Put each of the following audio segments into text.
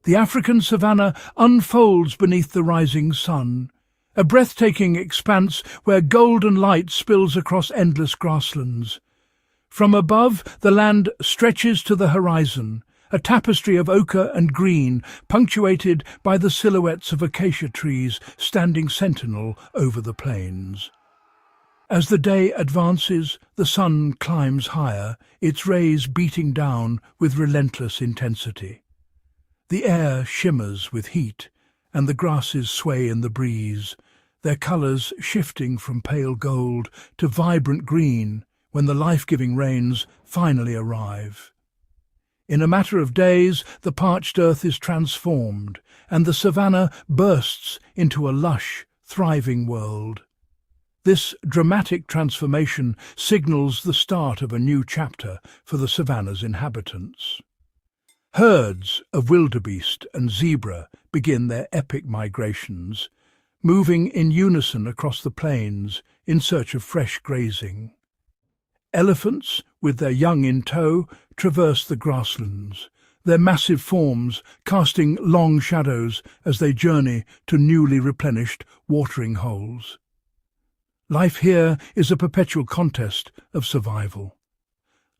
The African savanna unfolds beneath the rising sun, a breathtaking expanse where golden light spills across endless grasslands. From above, the land stretches to the horizon, a tapestry of ochre and green, punctuated by the silhouettes of acacia trees standing sentinel over the plains. As the day advances, the sun climbs higher, its rays beating down with relentless intensity. The air shimmers with heat, and the grasses sway in the breeze, their colours shifting from pale gold to vibrant green when the life-giving rains finally arrive. In a matter of days, the parched earth is transformed, and the savanna bursts into a lush, thriving world. This dramatic transformation signals the start of a new chapter for the savanna's inhabitants. Herds of wildebeest and zebra begin their epic migrations, moving in unison across the plains in search of fresh grazing. Elephants, with their young in tow, traverse the grasslands, their massive forms casting long shadows as they journey to newly replenished watering holes. Life here is a perpetual contest of survival.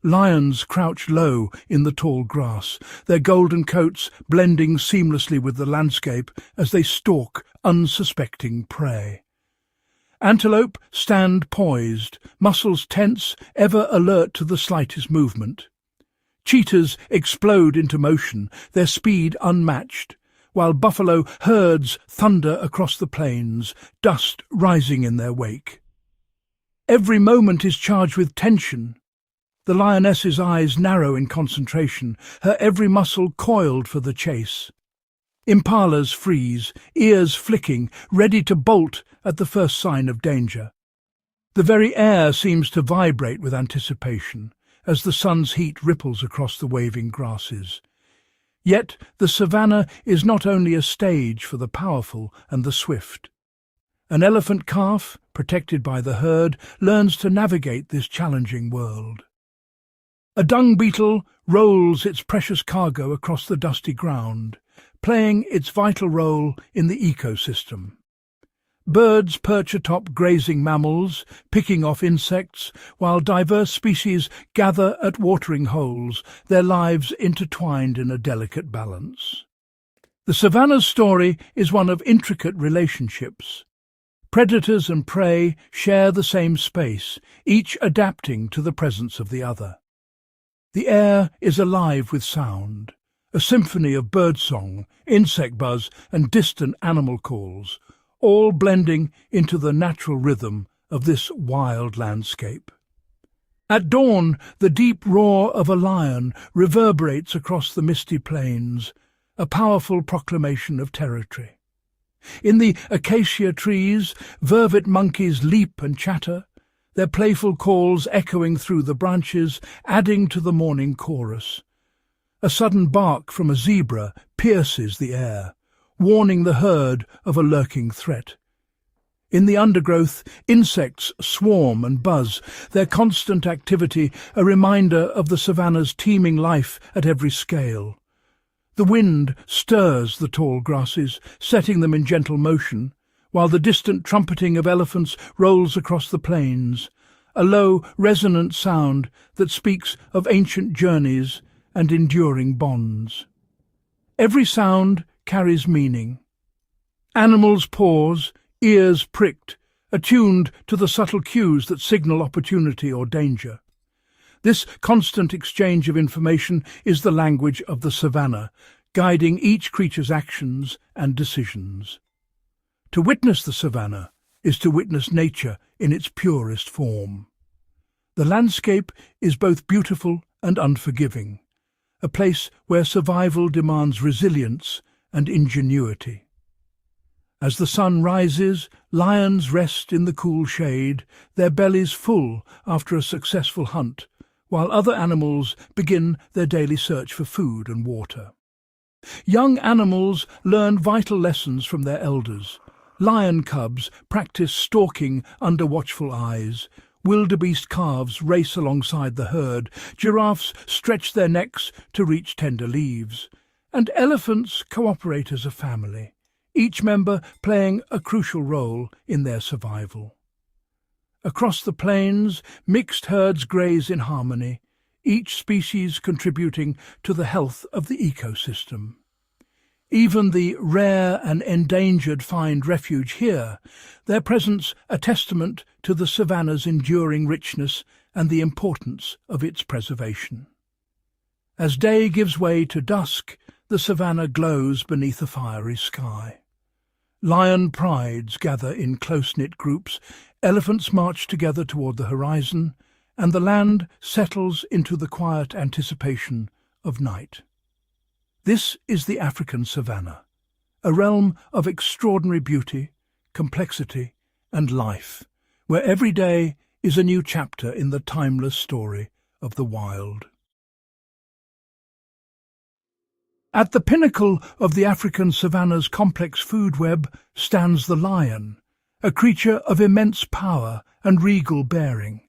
Lions crouch low in the tall grass, their golden coats blending seamlessly with the landscape as they stalk unsuspecting prey. Antelope stand poised, muscles tense, ever alert to the slightest movement. Cheetahs explode into motion, their speed unmatched, while buffalo herds thunder across the plains, dust rising in their wake. Every moment is charged with tension. The lioness's eyes narrow in concentration, her every muscle coiled for the chase. Impalas freeze, ears flicking, ready to bolt at the first sign of danger. The very air seems to vibrate with anticipation as the sun's heat ripples across the waving grasses. Yet the savanna is not only a stage for the powerful and the swift. An elephant calf, protected by the herd, learns to navigate this challenging world. A dung beetle rolls its precious cargo across the dusty ground, playing its vital role in the ecosystem. Birds perch atop grazing mammals, picking off insects, while diverse species gather at watering holes, their lives intertwined in a delicate balance. The savanna's story is one of intricate relationships. Predators and prey share the same space, each adapting to the presence of the other. The air is alive with sound, a symphony of birdsong, insect buzz, and distant animal calls, all blending into the natural rhythm of this wild landscape. At dawn, the deep roar of a lion reverberates across the misty plains, a powerful proclamation of territory. In the acacia trees, vervet monkeys leap and chatter, their playful calls echoing through the branches, adding to the morning chorus. A sudden bark from a zebra pierces the air, warning the herd of a lurking threat. In the undergrowth, insects swarm and buzz, their constant activity a reminder of the savanna's teeming life at every scale. The wind stirs the tall grasses, setting them in gentle motion, while the distant trumpeting of elephants rolls across the plains, a low, resonant sound that speaks of ancient journeys and enduring bonds. Every sound carries meaning. Animals pause, ears pricked, attuned to the subtle cues that signal opportunity or danger. This constant exchange of information is the language of the savanna, guiding each creature's actions and decisions. To witness the savanna is to witness nature in its purest form. The landscape is both beautiful and unforgiving, a place where survival demands resilience and ingenuity. As the sun rises, lions rest in the cool shade, their bellies full after a successful hunt, while other animals begin their daily search for food and water. Young animals learn vital lessons from their elders. Lion cubs practice stalking under watchful eyes. Wildebeest calves race alongside the herd. Giraffes stretch their necks to reach tender leaves. And elephants cooperate as a family, each member playing a crucial role in their survival. Across the plains, mixed herds graze in harmony, each species contributing to the health of the ecosystem. Even the rare and endangered find refuge here, their presence a testament to the savanna's enduring richness and the importance of its preservation. As day gives way to dusk, the savanna glows beneath a fiery sky. Lion prides gather in close-knit groups, elephants march together toward the horizon, and the land settles into the quiet anticipation of night. This is the African savanna, a realm of extraordinary beauty, complexity, and life, where every day is a new chapter in the timeless story of the wild. At the pinnacle of the African savanna's complex food web stands the lion, a creature of immense power and regal bearing.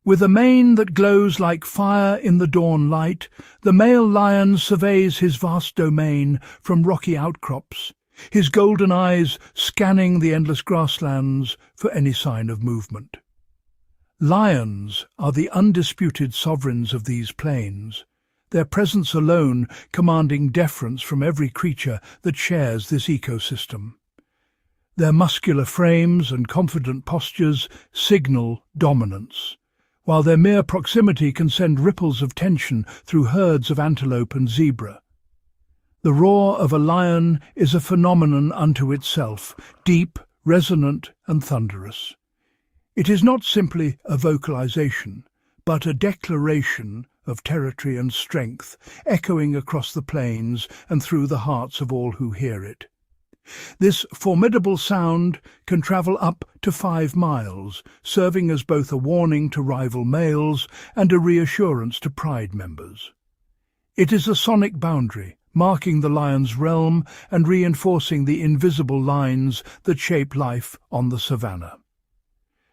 With a mane that glows like fire in the dawn light, the male lion surveys his vast domain from rocky outcrops, his golden eyes scanning the endless grasslands for any sign of movement. Lions are the undisputed sovereigns of these plains, their presence alone commanding deference from every creature that shares this ecosystem. Their muscular frames and confident postures signal dominance, while their mere proximity can send ripples of tension through herds of antelope and zebra. The roar of a lion is a phenomenon unto itself, deep, resonant, and thunderous. It is not simply a vocalization, but a declaration of territory and strength, echoing across the plains and through the hearts of all who hear it. This formidable sound can travel up to 5 miles, serving as both a warning to rival males and a reassurance to pride members. It is a sonic boundary, marking the lion's realm and reinforcing the invisible lines that shape life on the savanna.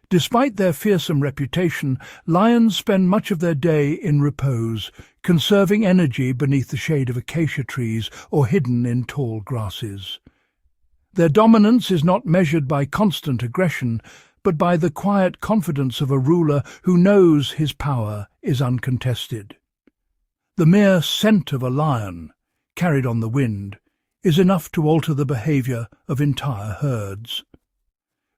Despite their fearsome reputation, lions spend much of their day in repose, conserving energy beneath the shade of acacia trees or hidden in tall grasses. Their dominance is not measured by constant aggression, but by the quiet confidence of a ruler who knows his power is uncontested. The mere scent of a lion, carried on the wind, is enough to alter the behavior of entire herds.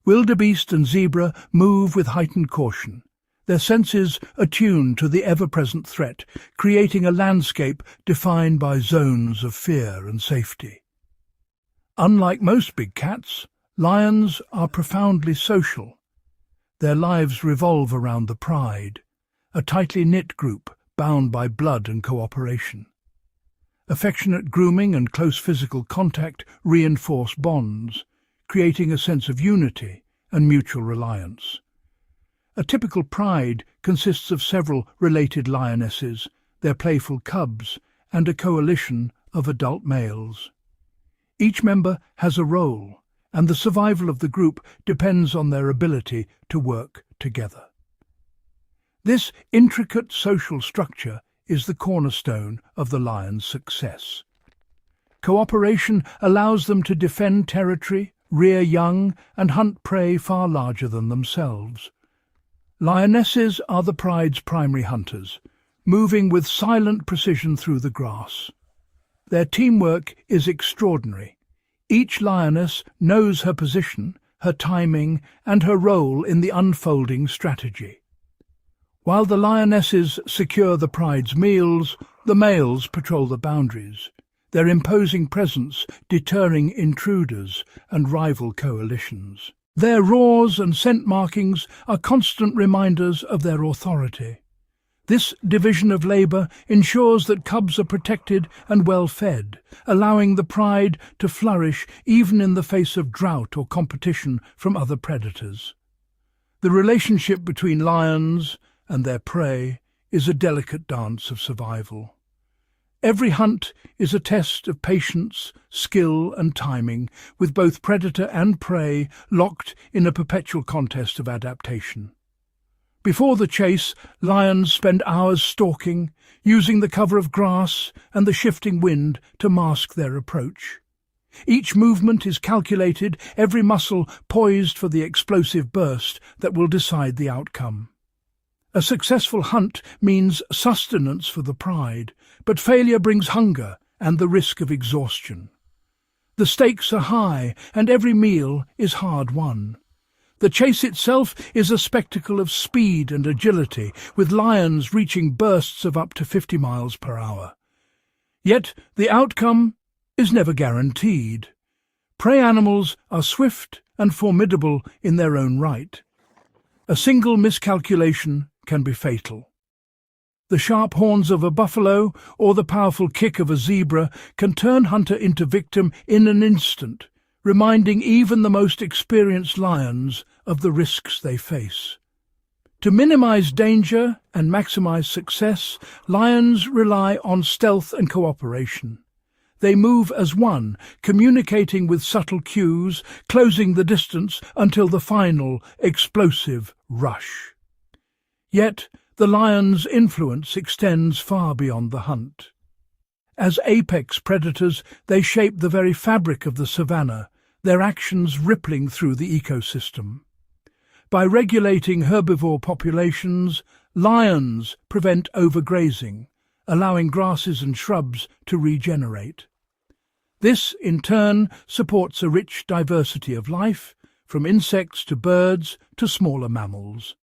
Wildebeest and zebra move with heightened caution, their senses attuned to the ever-present threat, creating a landscape defined by zones of fear and safety. Unlike most big cats, lions are profoundly social. Their lives revolve around the pride, a tightly knit group bound by blood and cooperation. Affectionate grooming and close physical contact reinforce bonds, creating a sense of unity and mutual reliance. A typical pride consists of several related lionesses, their playful cubs, and a coalition of adult males. Each member has a role, and the survival of the group depends on their ability to work together. This intricate social structure is the cornerstone of the lion's success. Cooperation allows them to defend territory, rear young, and hunt prey far larger than themselves. Lionesses are the pride's primary hunters, moving with silent precision through the grass. Their teamwork is extraordinary. Each lioness knows her position, her timing, and her role in the unfolding strategy. While the lionesses secure the pride's meals, the males patrol the boundaries, their imposing presence deterring intruders and rival coalitions. Their roars and scent markings are constant reminders of their authority. This division of labour ensures that cubs are protected and well fed, allowing the pride to flourish even in the face of drought or competition from other predators. The relationship between lions and their prey is a delicate dance of survival. Every hunt is a test of patience, skill and timing, with both predator and prey locked in a perpetual contest of adaptation. Before the chase, lions spend hours stalking, using the cover of grass and the shifting wind to mask their approach. Each movement is calculated, every muscle poised for the explosive burst that will decide the outcome. A successful hunt means sustenance for the pride, but failure brings hunger and the risk of exhaustion. The stakes are high, and every meal is hard won. The chase itself is a spectacle of speed and agility, with lions reaching bursts of up to 50 miles per hour. Yet the outcome is never guaranteed. Prey animals are swift and formidable in their own right. A single miscalculation can be fatal. The sharp horns of a buffalo or the powerful kick of a zebra can turn hunter into victim in an instant, reminding even the most experienced lions of the risks they face. To minimize danger and maximize success, lions rely on stealth and cooperation. They move as one, communicating with subtle cues, closing the distance until the final explosive rush. Yet, the lion's influence extends far beyond the hunt. As apex predators, they shape the very fabric of the savanna, their actions rippling through the ecosystem. By regulating herbivore populations, lions prevent overgrazing, allowing grasses and shrubs to regenerate. This, in turn, supports a rich diversity of life, from insects to birds to smaller mammals.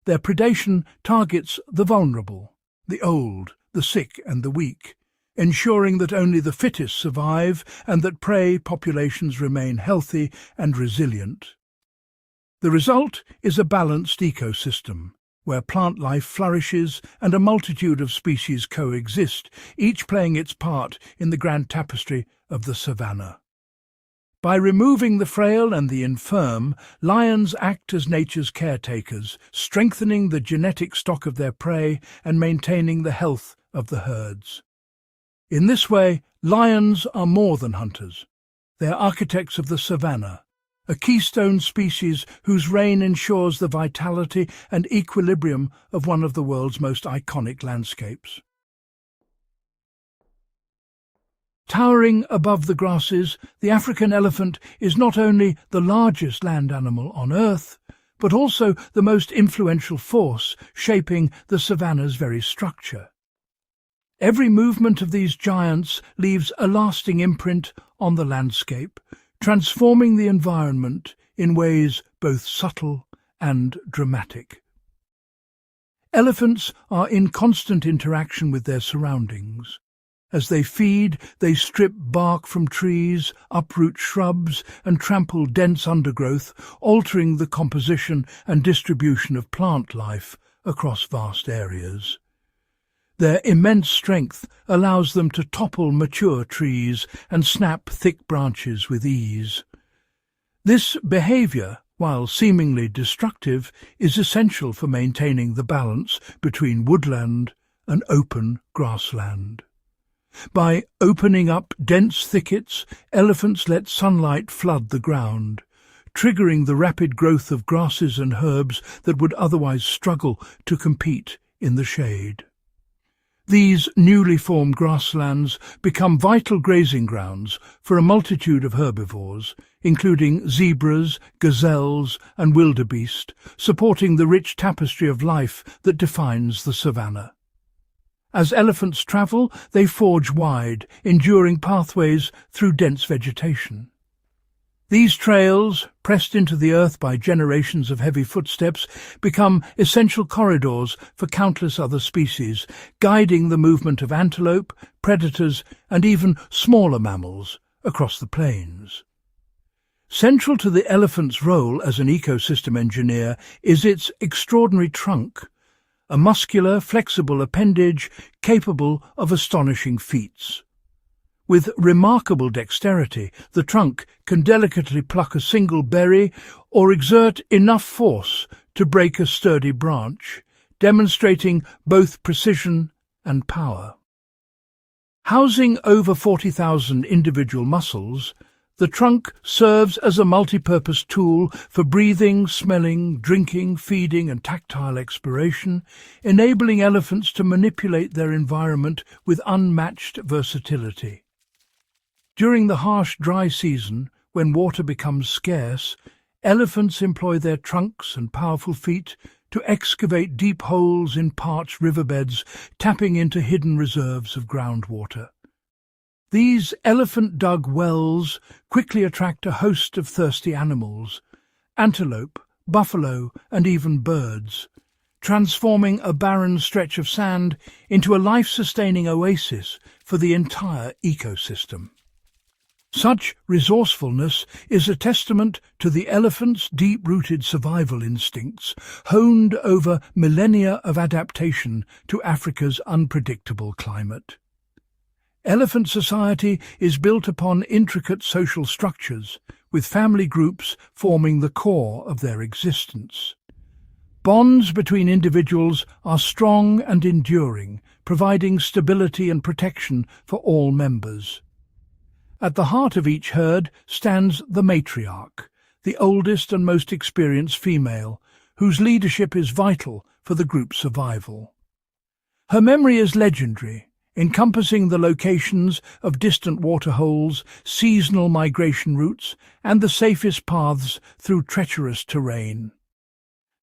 Their predation targets the vulnerable, the old, the sick and the weak, ensuring that only the fittest survive and that prey populations remain healthy and resilient. The result is a balanced ecosystem, where plant life flourishes and a multitude of species coexist, each playing its part in the grand tapestry of the savanna. By removing the frail and the infirm, lions act as nature's caretakers, strengthening the genetic stock of their prey and maintaining the health of the herds. In this way, lions are more than hunters. They are architects of the savanna, a keystone species whose reign ensures the vitality and equilibrium of one of the world's most iconic landscapes. Towering above the grasses, the African elephant is not only the largest land animal on Earth, but also the most influential force shaping the savanna's very structure. Every movement of these giants leaves a lasting imprint on the landscape, transforming the environment in ways both subtle and dramatic. Elephants are in constant interaction with their surroundings. As they feed, they strip bark from trees, uproot shrubs, and trample dense undergrowth, altering the composition and distribution of plant life across vast areas. Their immense strength allows them to topple mature trees and snap thick branches with ease. This behavior, while seemingly destructive, is essential for maintaining the balance between woodland and open grassland. By opening up dense thickets, elephants let sunlight flood the ground, triggering the rapid growth of grasses and herbs that would otherwise struggle to compete in the shade. These newly formed grasslands become vital grazing grounds for a multitude of herbivores, including zebras, gazelles and wildebeest, supporting the rich tapestry of life that defines the savanna. As elephants travel, they forge wide, enduring pathways through dense vegetation. These trails, pressed into the earth by generations of heavy footsteps, become essential corridors for countless other species, guiding the movement of antelope, predators, and even smaller mammals across the plains. Central to the elephant's role as an ecosystem engineer is its extraordinary trunk, a muscular, flexible appendage capable of astonishing feats. With remarkable dexterity, the trunk can delicately pluck a single berry or exert enough force to break a sturdy branch, demonstrating both precision and power. Housing over 40,000 individual muscles, The trunk serves as a multi-purpose tool for breathing, smelling, drinking, feeding and tactile exploration, enabling elephants to manipulate their environment with unmatched versatility. During the harsh dry season, when water becomes scarce, elephants employ their trunks and powerful feet to excavate deep holes in parched riverbeds, tapping into hidden reserves of groundwater. These elephant-dug wells quickly attract a host of thirsty animals, antelope, buffalo, and even birds, transforming a barren stretch of sand into a life-sustaining oasis for the entire ecosystem. Such resourcefulness is a testament to the elephant's deep-rooted survival instincts, honed over millennia of adaptation to Africa's unpredictable climate. Elephant society is built upon intricate social structures, with family groups forming the core of their existence. Bonds between individuals are strong and enduring, providing stability and protection for all members. At the heart of each herd stands the matriarch, the oldest and most experienced female, whose leadership is vital for the group's survival. Her memory is legendary, encompassing the locations of distant waterholes, seasonal migration routes, and the safest paths through treacherous terrain.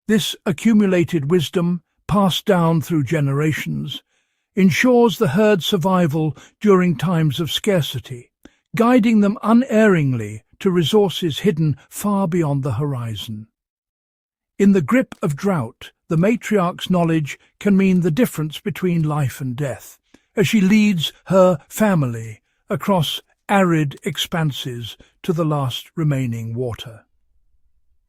This accumulated wisdom, passed down through generations, ensures the herd's survival during times of scarcity, guiding them unerringly to resources hidden far beyond the horizon. In the grip of drought, the matriarch's knowledge can mean the difference between life and death, as she leads her family across arid expanses to the last remaining water.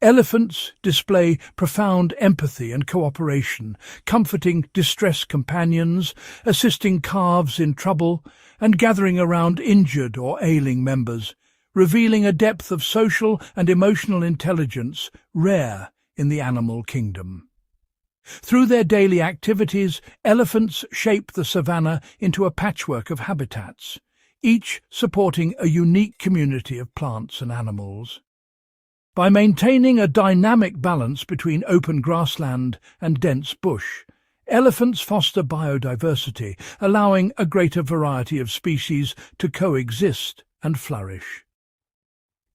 Elephants display profound empathy and cooperation, comforting distressed companions, assisting calves in trouble, and gathering around injured or ailing members, revealing a depth of social and emotional intelligence rare in the animal kingdom. Through their daily activities, elephants shape the savanna into a patchwork of habitats, each supporting a unique community of plants and animals. By maintaining a dynamic balance between open grassland and dense bush, elephants foster biodiversity, allowing a greater variety of species to coexist and flourish.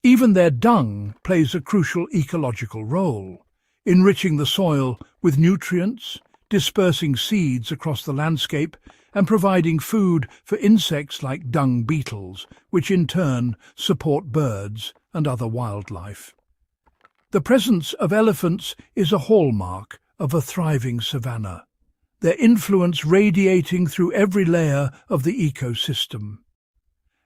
Even their dung plays a crucial ecological role, enriching the soil with nutrients, dispersing seeds across the landscape, and providing food for insects like dung beetles, which in turn support birds and other wildlife. The presence of elephants is a hallmark of a thriving savanna, their influence radiating through every layer of the ecosystem.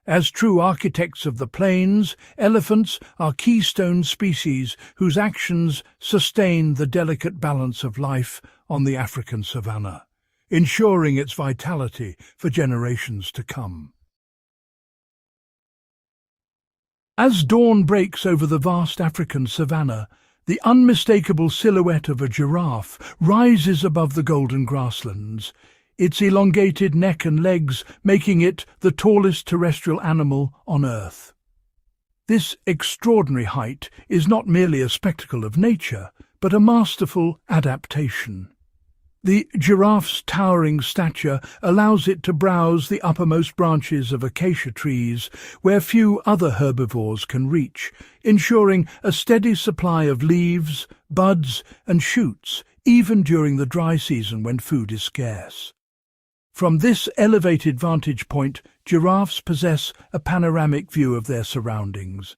As true architects of the plains, elephants are keystone species whose actions sustain the delicate balance of life on the African savanna, ensuring its vitality for generations to come. As dawn breaks over the vast African savanna, the unmistakable silhouette of a giraffe rises above the golden grasslands, its elongated neck and legs making it the tallest terrestrial animal on Earth. This extraordinary height is not merely a spectacle of nature, but a masterful adaptation. The giraffe's towering stature allows it to browse the uppermost branches of acacia trees, where few other herbivores can reach, ensuring a steady supply of leaves, buds, and shoots, even during the dry season when food is scarce. From this elevated vantage point, giraffes possess a panoramic view of their surroundings.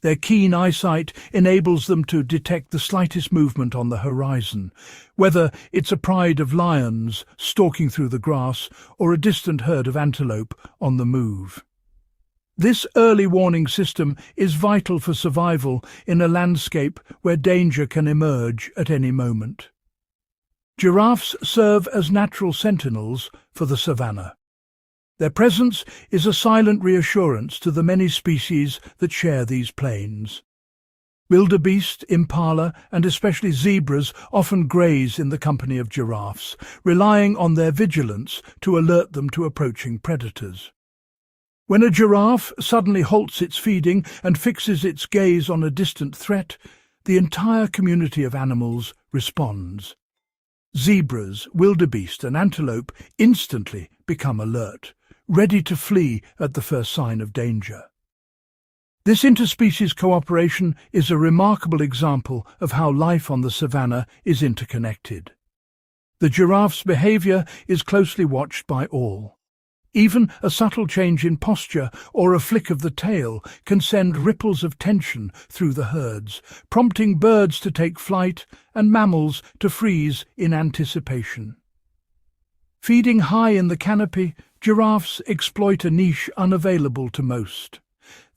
Their keen eyesight enables them to detect the slightest movement on the horizon, whether it's a pride of lions stalking through the grass or a distant herd of antelope on the move. This early warning system is vital for survival in a landscape where danger can emerge at any moment. Giraffes serve as natural sentinels for the savanna. Their presence is a silent reassurance to the many species that share these plains. Wildebeest, impala, and especially zebras often graze in the company of giraffes, relying on their vigilance to alert them to approaching predators. When a giraffe suddenly halts its feeding and fixes its gaze on a distant threat, the entire community of animals responds. Zebras, wildebeest and antelope instantly become alert, ready to flee at the first sign of danger. This interspecies cooperation is a remarkable example of how life on the savanna is interconnected. The giraffe's behavior is closely watched by all. Even a subtle change in posture or a flick of the tail can send ripples of tension through the herds, prompting birds to take flight and mammals to freeze in anticipation. Feeding high in the canopy, giraffes exploit a niche unavailable to most.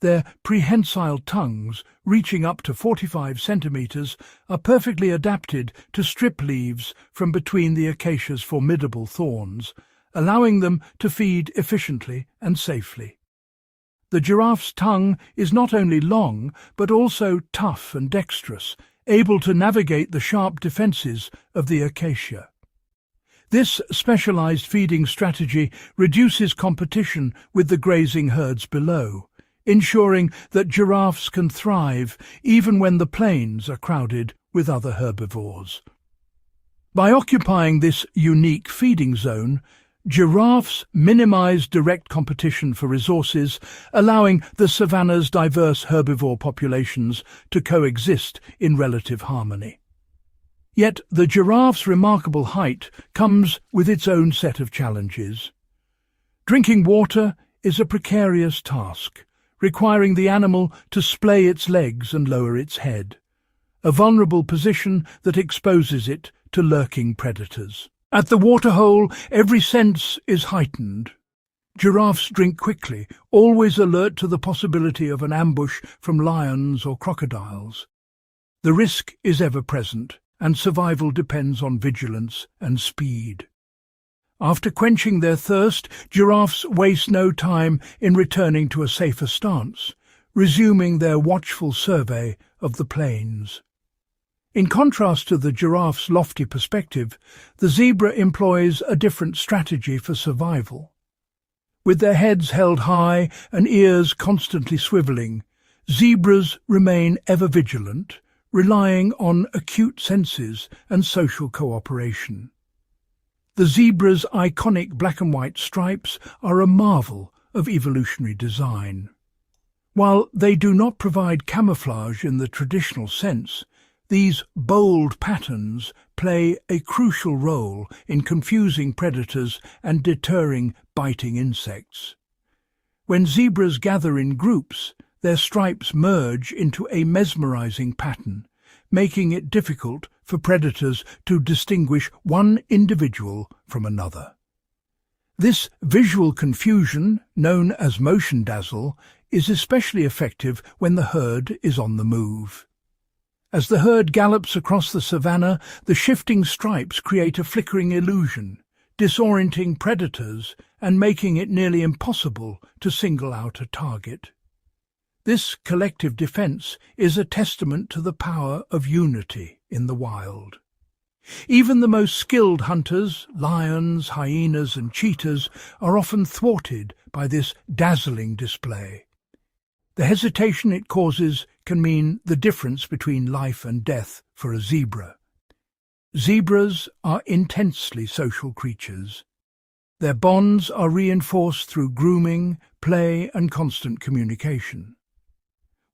Their prehensile tongues, reaching up to 45 centimeters, are perfectly adapted to strip leaves from between the acacia's formidable thorns, allowing them to feed efficiently and safely. The giraffe's tongue is not only long, but also tough and dexterous, able to navigate the sharp defenses of the acacia. This specialized feeding strategy reduces competition with the grazing herds below, ensuring that giraffes can thrive even when the plains are crowded with other herbivores. By occupying this unique feeding zone, giraffes minimize direct competition for resources, allowing the savanna's diverse herbivore populations to coexist in relative harmony. Yet the giraffe's remarkable height comes with its own set of challenges. Drinking water is a precarious task, requiring the animal to splay its legs and lower its head, a vulnerable position that exposes it to lurking predators. At the waterhole, every sense is heightened. Giraffes drink quickly, always alert to the possibility of an ambush from lions or crocodiles. The risk is ever present, and survival depends on vigilance and speed. After quenching their thirst, giraffes waste no time in returning to a safer stance, resuming their watchful survey of the plains. In contrast to the giraffe's lofty perspective, the zebra employs a different strategy for survival. With their heads held high and ears constantly swiveling, zebras remain ever vigilant, relying on acute senses and social cooperation. The zebra's iconic black and white stripes are a marvel of evolutionary design. While they do not provide camouflage in the traditional sense, these bold patterns play a crucial role in confusing predators and deterring biting insects. When zebras gather in groups, their stripes merge into a mesmerizing pattern, making it difficult for predators to distinguish one individual from another. This visual confusion, known as motion dazzle, is especially effective when the herd is on the move. As the herd gallops across the savanna, the shifting stripes create a flickering illusion, disorienting predators and making it nearly impossible to single out a target. This collective defense is a testament to the power of unity in the wild. Even the most skilled hunters, lions, hyenas and cheetahs, are often thwarted by this dazzling display. The hesitation it causes can mean the difference between life and death for a zebra. Zebras are intensely social creatures. Their bonds are reinforced through grooming, play and constant communication.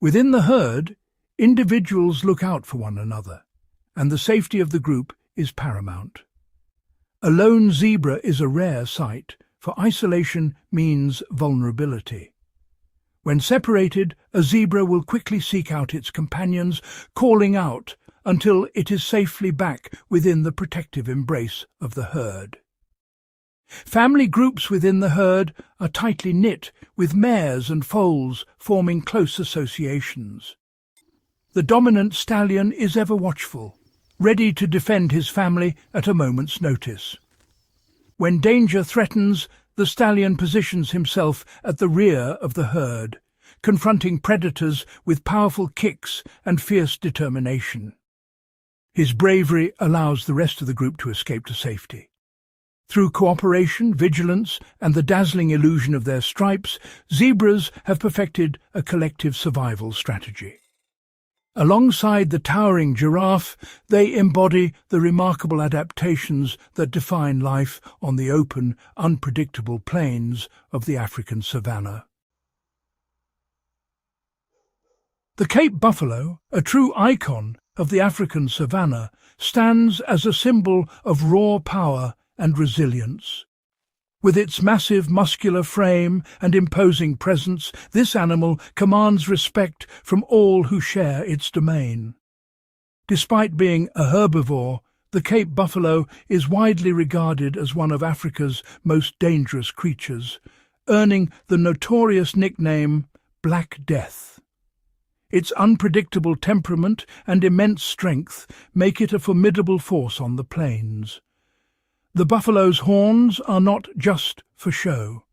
Within the herd, individuals look out for one another, and the safety of the group is paramount. A lone zebra is a rare sight, for isolation means vulnerability. When separated, a zebra will quickly seek out its companions, calling out until it is safely back within the protective embrace of the herd. Family groups within the herd are tightly knit, with mares and foals forming close associations. The dominant stallion is ever watchful, ready to defend his family at a moment's notice. When danger threatens, the stallion positions himself at the rear of the herd, confronting predators with powerful kicks and fierce determination. His bravery allows the rest of the group to escape to safety. Through cooperation, vigilance, and the dazzling illusion of their stripes, zebras have perfected a collective survival strategy. Alongside the towering giraffe, they embody the remarkable adaptations that define life on the open, unpredictable plains of the African savanna. The Cape buffalo, a true icon of the African savanna, stands as a symbol of raw power and resilience. With its massive muscular frame and imposing presence, this animal commands respect from all who share its domain. Despite being a herbivore, the Cape buffalo is widely regarded as one of Africa's most dangerous creatures, earning the notorious nickname Black Death. Its unpredictable temperament and immense strength make it a formidable force on the plains. The buffalo's horns are not just for show.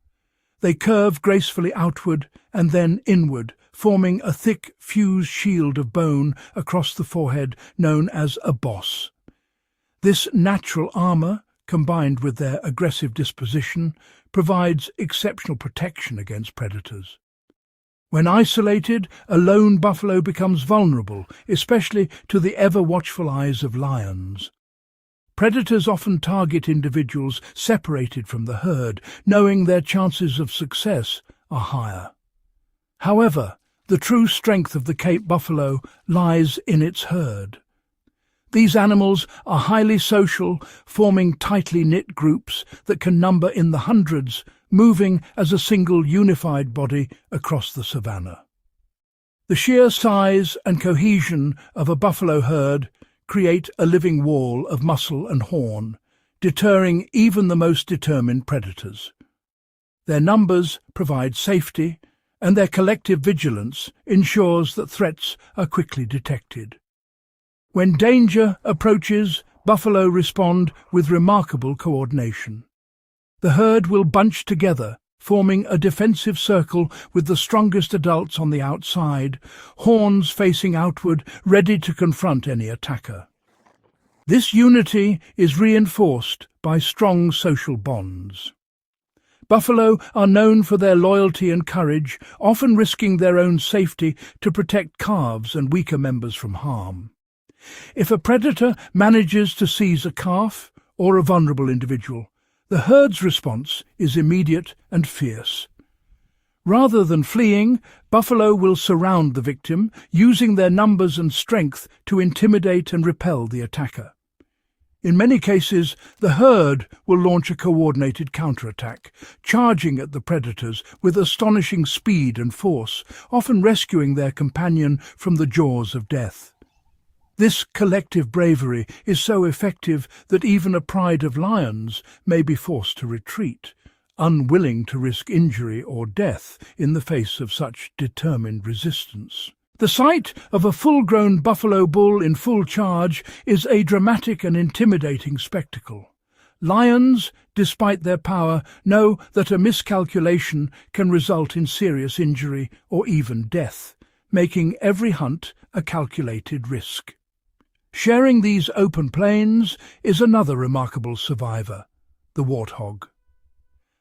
They curve gracefully outward and then inward, forming a thick, fused shield of bone across the forehead known as a boss. This natural armour, combined with their aggressive disposition, provides exceptional protection against predators. When isolated, a lone buffalo becomes vulnerable, especially to the ever-watchful eyes of lions. Predators often target individuals separated from the herd, knowing their chances of success are higher. However, the true strength of the Cape buffalo lies in its herd. These animals are highly social, forming tightly knit groups that can number in the hundreds, moving as a single unified body across the savanna. The sheer size and cohesion of a buffalo herd create a living wall of muscle and horn, deterring even the most determined predators. Their numbers provide safety, and their collective vigilance ensures that threats are quickly detected. When danger approaches, buffalo respond with remarkable coordination. The herd will bunch together, forming a defensive circle with the strongest adults on the outside, horns facing outward, ready to confront any attacker. This unity is reinforced by strong social bonds. Buffalo are known for their loyalty and courage, often risking their own safety to protect calves and weaker members from harm. If a predator manages to seize a calf or a vulnerable individual, the herd's response is immediate and fierce. Rather than fleeing, buffalo will surround the victim, using their numbers and strength to intimidate and repel the attacker. In many cases, the herd will launch a coordinated counterattack, charging at the predators with astonishing speed and force, often rescuing their companion from the jaws of death. This collective bravery is so effective that even a pride of lions may be forced to retreat, unwilling to risk injury or death in the face of such determined resistance. The sight of a full-grown buffalo bull in full charge is a dramatic and intimidating spectacle. Lions, despite their power, know that a miscalculation can result in serious injury or even death, making every hunt a calculated risk. Sharing these open plains is another remarkable survivor, the warthog.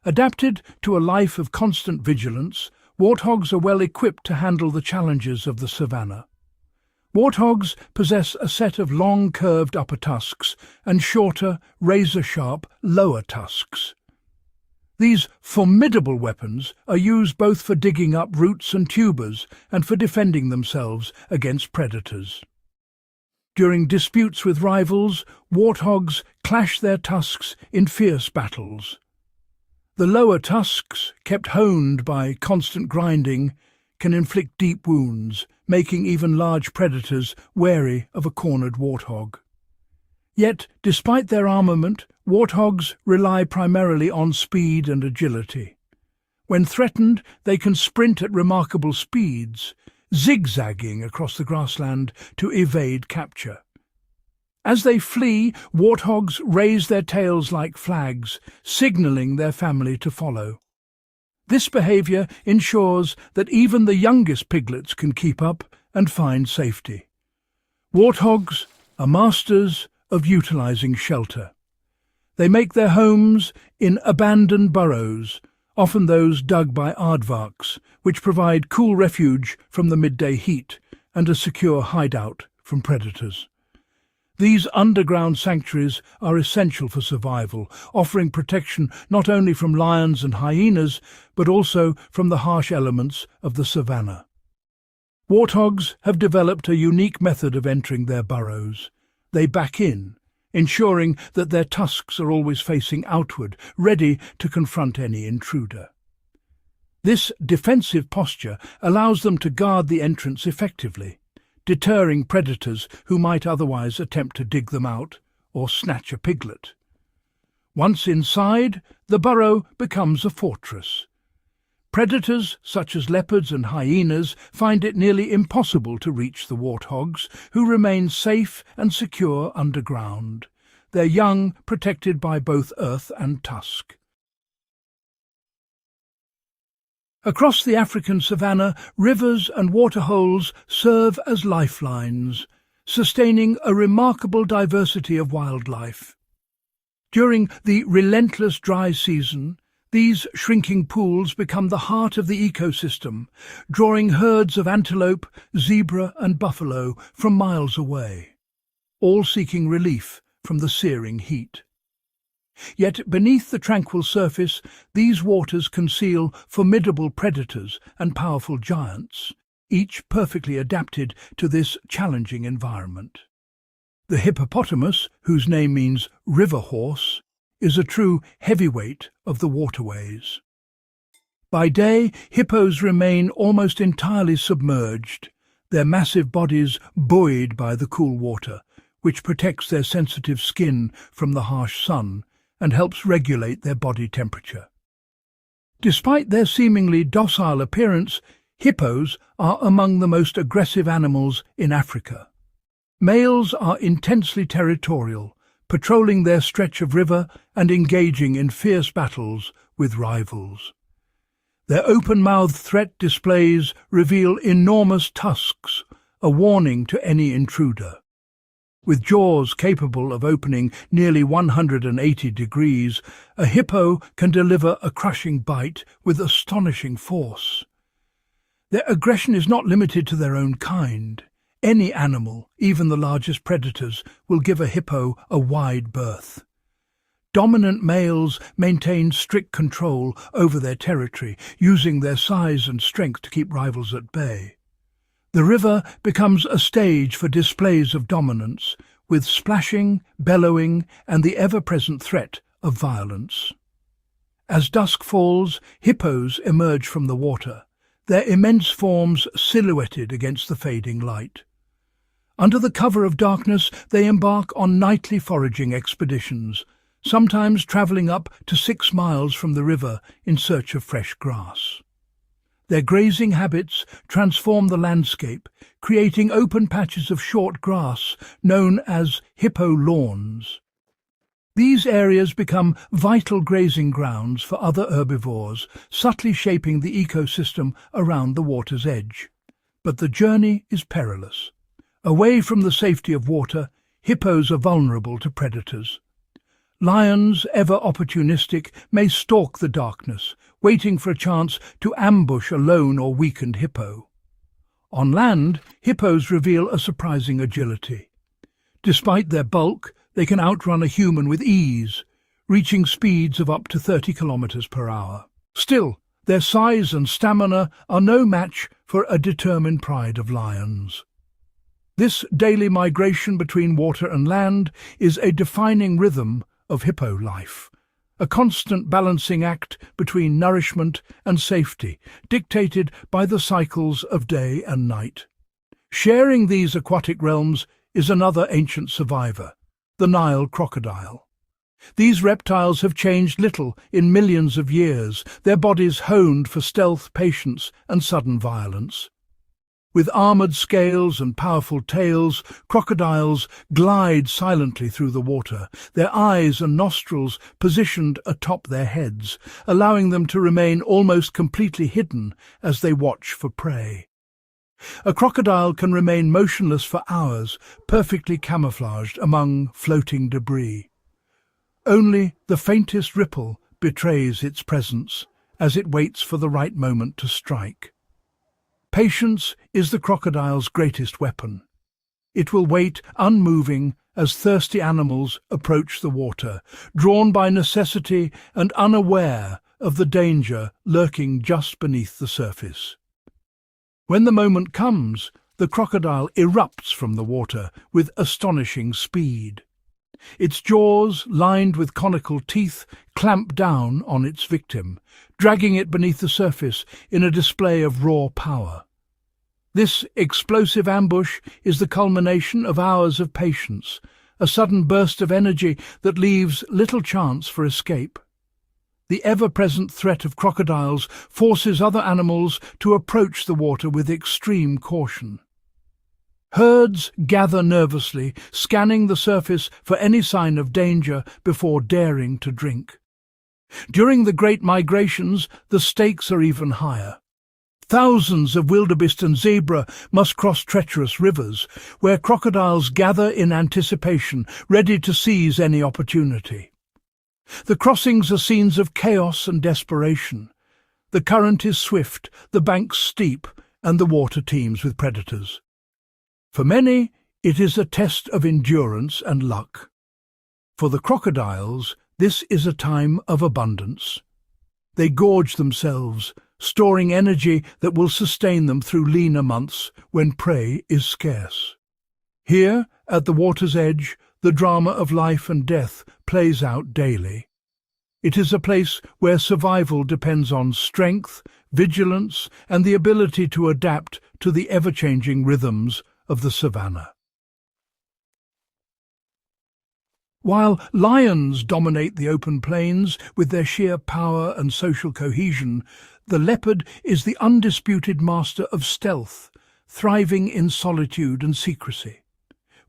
Adapted to a life of constant vigilance, warthogs are well equipped to handle the challenges of the savanna. Warthogs possess a set of long curved upper tusks and shorter, razor-sharp lower tusks. These formidable weapons are used both for digging up roots and tubers and for defending themselves against predators. During disputes with rivals, warthogs clash their tusks in fierce battles. The lower tusks, kept honed by constant grinding, can inflict deep wounds, making even large predators wary of a cornered warthog. Yet, despite their armament, warthogs rely primarily on speed and agility. When threatened, they can sprint at remarkable speeds, zigzagging across the grassland to evade capture. As they flee, warthogs raise their tails like flags, signalling their family to follow. This behaviour ensures that even the youngest piglets can keep up and find safety. Warthogs are masters of utilising shelter. They make their homes in abandoned burrows, often those dug by aardvarks, which provide cool refuge from the midday heat and a secure hideout from predators. These underground sanctuaries are essential for survival, offering protection not only from lions and hyenas, but also from the harsh elements of the savanna. Warthogs have developed a unique method of entering their burrows. They back in, ensuring that their tusks are always facing outward, ready to confront any intruder. This defensive posture allows them to guard the entrance effectively, deterring predators who might otherwise attempt to dig them out or snatch a piglet. Once inside, the burrow becomes a fortress. Predators such as leopards and hyenas find it nearly impossible to reach the warthogs, who remain safe and secure underground, their young protected by both earth and tusk. Across the African savanna, rivers and waterholes serve as lifelines, sustaining a remarkable diversity of wildlife. During the relentless dry season, these shrinking pools become the heart of the ecosystem, drawing herds of antelope, zebra and buffalo from miles away, all seeking relief from the searing heat. Yet beneath the tranquil surface, these waters conceal formidable predators and powerful giants, each perfectly adapted to this challenging environment. The hippopotamus, whose name means river horse, is a true heavyweight of the waterways. By day, hippos remain almost entirely submerged, their massive bodies buoyed by the cool water, which protects their sensitive skin from the harsh sun and helps regulate their body temperature. Despite their seemingly docile appearance, hippos are among the most aggressive animals in Africa. Males are intensely territorial, patrolling their stretch of river and engaging in fierce battles with rivals. Their open-mouthed threat displays reveal enormous tusks, a warning to any intruder. With jaws capable of opening nearly 180 degrees, a hippo can deliver a crushing bite with astonishing force. Their aggression is not limited to their own kind. Any animal, even the largest predators, will give a hippo a wide berth. Dominant males maintain strict control over their territory, using their size and strength to keep rivals at bay. The river becomes a stage for displays of dominance, with splashing, bellowing, and the ever-present threat of violence. As dusk falls, hippos emerge from the water, their immense forms silhouetted against the fading light. Under the cover of darkness, they embark on nightly foraging expeditions, sometimes travelling up to 6 miles from the river in search of fresh grass. Their grazing habits transform the landscape, creating open patches of short grass known as hippo lawns. These areas become vital grazing grounds for other herbivores, subtly shaping the ecosystem around the water's edge. But the journey is perilous. Away from the safety of water, hippos are vulnerable to predators. Lions, ever opportunistic, may stalk the darkness, waiting for a chance to ambush a lone or weakened hippo. On land, hippos reveal a surprising agility. Despite their bulk, they can outrun a human with ease, reaching speeds of up to 30 kilometers per hour. Still, their size and stamina are no match for a determined pride of lions. This daily migration between water and land is a defining rhythm of hippo life, a constant balancing act between nourishment and safety, dictated by the cycles of day and night. Sharing these aquatic realms is another ancient survivor, the Nile crocodile. These reptiles have changed little in millions of years, their bodies honed for stealth, patience, and sudden violence. With armoured scales and powerful tails, crocodiles glide silently through the water, their eyes and nostrils positioned atop their heads, allowing them to remain almost completely hidden as they watch for prey. A crocodile can remain motionless for hours, perfectly camouflaged among floating debris. Only the faintest ripple betrays its presence as it waits for the right moment to strike. Patience is the crocodile's greatest weapon. It will wait unmoving as thirsty animals approach the water, drawn by necessity and unaware of the danger lurking just beneath the surface. When the moment comes, the crocodile erupts from the water with astonishing speed. Its jaws, lined with conical teeth, clamp down on its victim, dragging it beneath the surface in a display of raw power. This explosive ambush is the culmination of hours of patience, a sudden burst of energy that leaves little chance for escape. The ever-present threat of crocodiles forces other animals to approach the water with extreme caution. Herds gather nervously, scanning the surface for any sign of danger before daring to drink. During the great migrations, the stakes are even higher. Thousands of wildebeest and zebra must cross treacherous rivers, where crocodiles gather in anticipation, ready to seize any opportunity. The crossings are scenes of chaos and desperation. The current is swift, the banks steep, and the water teems with predators. For many, it is a test of endurance and luck. For the crocodiles, this is a time of abundance. They gorge themselves, storing energy that will sustain them through leaner months when prey is scarce. Here, at the water's edge, the drama of life and death plays out daily. It is a place where survival depends on strength, vigilance, and the ability to adapt to the ever-changing rhythms of the savanna. While lions dominate the open plains with their sheer power and social cohesion, the leopard is the undisputed master of stealth, thriving in solitude and secrecy.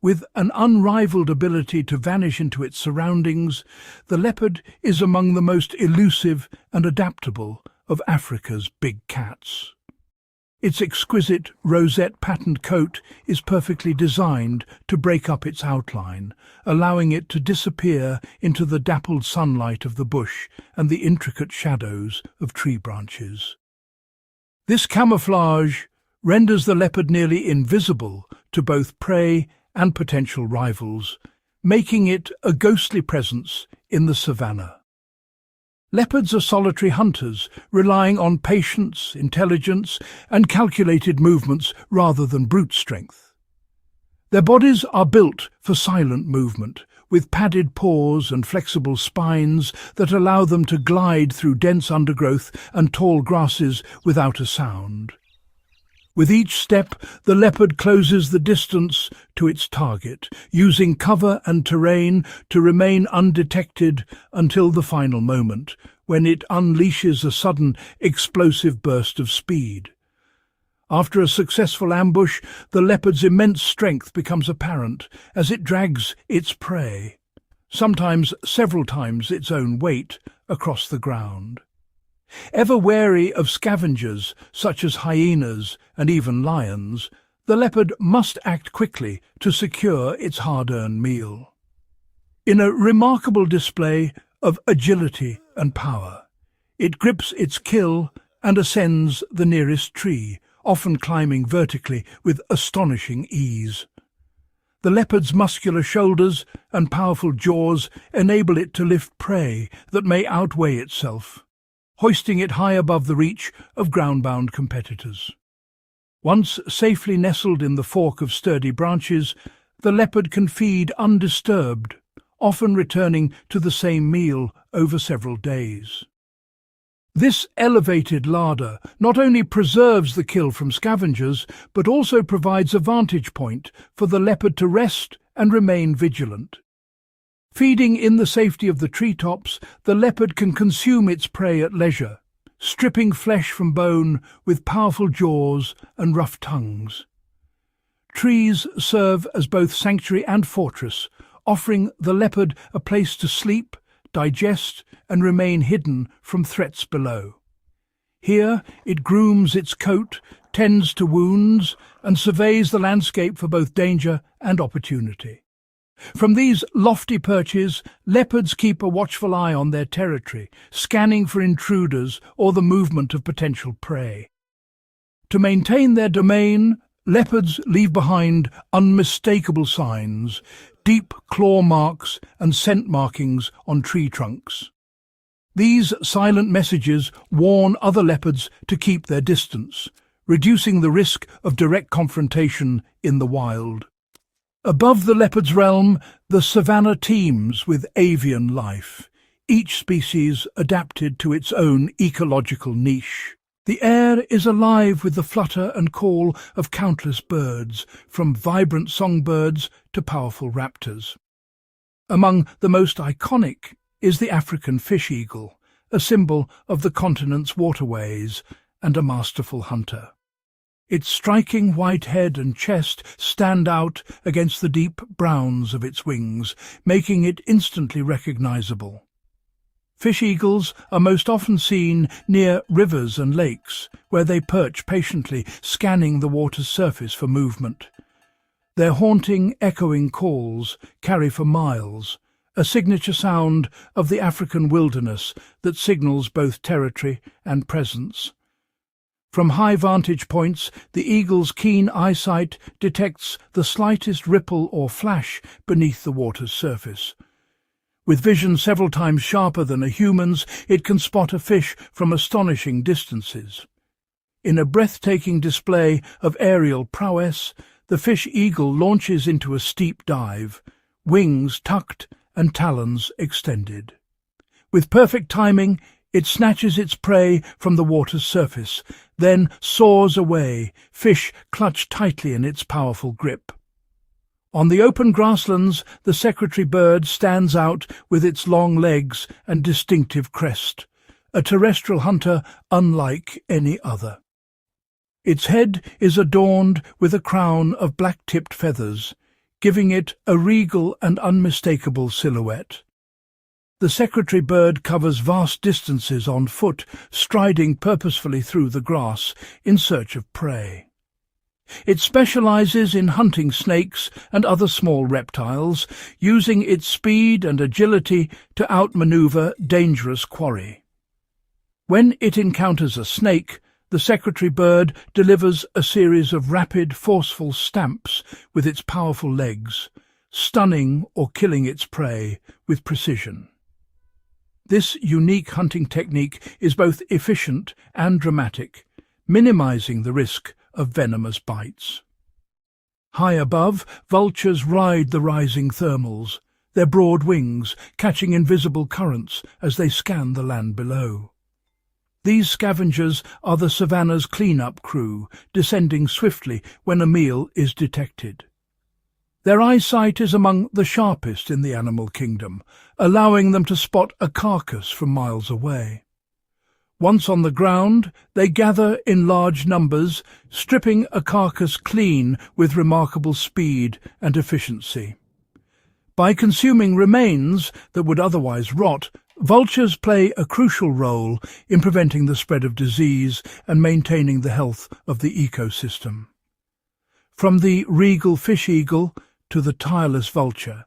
With an unrivaled ability to vanish into its surroundings, the leopard is among the most elusive and adaptable of Africa's big cats. Its exquisite rosette-patterned coat is perfectly designed to break up its outline, allowing it to disappear into the dappled sunlight of the bush and the intricate shadows of tree branches. This camouflage renders the leopard nearly invisible to both prey and potential rivals, making it a ghostly presence in the savanna. Leopards are solitary hunters, relying on patience, intelligence, and calculated movements rather than brute strength. Their bodies are built for silent movement, with padded paws and flexible spines that allow them to glide through dense undergrowth and tall grasses without a sound. With each step, the leopard closes the distance to its target, using cover and terrain to remain undetected until the final moment, when it unleashes a sudden, explosive burst of speed. After a successful ambush, the leopard's immense strength becomes apparent as it drags its prey, sometimes several times its own weight, across the ground. Ever wary of scavengers such as hyenas and even lions, the leopard must act quickly to secure its hard-earned meal. In a remarkable display of agility and power, it grips its kill and ascends the nearest tree, often climbing vertically with astonishing ease. The leopard's muscular shoulders and powerful jaws enable it to lift prey that may outweigh itself, hoisting it high above the reach of ground-bound competitors. Once safely nestled in the fork of sturdy branches, the leopard can feed undisturbed, often returning to the same meal over several days. This elevated larder not only preserves the kill from scavengers, but also provides a vantage point for the leopard to rest and remain vigilant. Feeding in the safety of the treetops, the leopard can consume its prey at leisure, stripping flesh from bone with powerful jaws and rough tongues. Trees serve as both sanctuary and fortress, offering the leopard a place to sleep, digest, and remain hidden from threats below. Here it grooms its coat, tends to wounds, and surveys the landscape for both danger and opportunity. From these lofty perches, leopards keep a watchful eye on their territory, scanning for intruders or the movement of potential prey. To maintain their domain, leopards leave behind unmistakable signs, deep claw marks and scent markings on tree trunks. These silent messages warn other leopards to keep their distance, reducing the risk of direct confrontation in the wild. Above the leopard's realm, the savanna teems with avian life, each species adapted to its own ecological niche. The air is alive with the flutter and call of countless birds, from vibrant songbirds to powerful raptors. Among the most iconic is the African fish eagle, a symbol of the continent's waterways and a masterful hunter. Its striking white head and chest stand out against the deep browns of its wings, making it instantly recognizable. Fish eagles are most often seen near rivers and lakes, where they perch patiently, scanning the water's surface for movement. Their haunting, echoing calls carry for miles, a signature sound of the African wilderness that signals both territory and presence. From high vantage points, the eagle's keen eyesight detects the slightest ripple or flash beneath the water's surface. With vision several times sharper than a human's, it can spot a fish from astonishing distances. In a breathtaking display of aerial prowess, the fish eagle launches into a steep dive, wings tucked and talons extended. With perfect timing, it snatches its prey from the water's surface, then soars away, fish clutched tightly in its powerful grip. On the open grasslands, the secretary bird stands out with its long legs and distinctive crest, a terrestrial hunter unlike any other. Its head is adorned with a crown of black-tipped feathers, giving it a regal and unmistakable silhouette. The secretary bird covers vast distances on foot, striding purposefully through the grass in search of prey. It specializes in hunting snakes and other small reptiles, using its speed and agility to outmaneuver dangerous quarry. When it encounters a snake, the secretary bird delivers a series of rapid, forceful stamps with its powerful legs, stunning or killing its prey with precision. This unique hunting technique is both efficient and dramatic, minimizing the risk of venomous bites. High above, vultures ride the rising thermals, their broad wings catching invisible currents as they scan the land below. These scavengers are the savanna's clean-up crew, descending swiftly when a meal is detected. Their eyesight is among the sharpest in the animal kingdom, allowing them to spot a carcass from miles away. Once on the ground, they gather in large numbers, stripping a carcass clean with remarkable speed and efficiency. By consuming remains that would otherwise rot, vultures play a crucial role in preventing the spread of disease and maintaining the health of the ecosystem. From the regal fish eagle to the tireless vulture,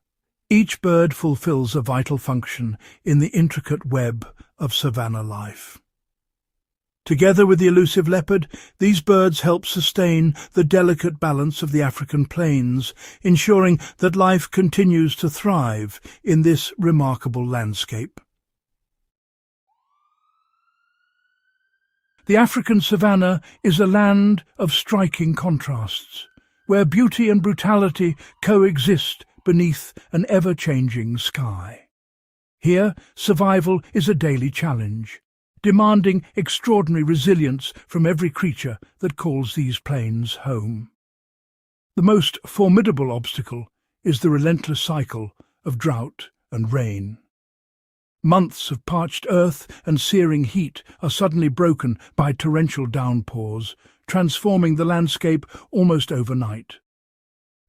each bird fulfills a vital function in the intricate web of savanna life. Together with the elusive leopard, these birds help sustain the delicate balance of the African plains, ensuring that life continues to thrive in this remarkable landscape. The African savanna is a land of striking contrasts, where beauty and brutality coexist beneath an ever-changing sky. Here, survival is a daily challenge, demanding extraordinary resilience from every creature that calls these plains home. The most formidable obstacle is the relentless cycle of drought and rain. Months of parched earth and searing heat are suddenly broken by torrential downpours, transforming the landscape almost overnight.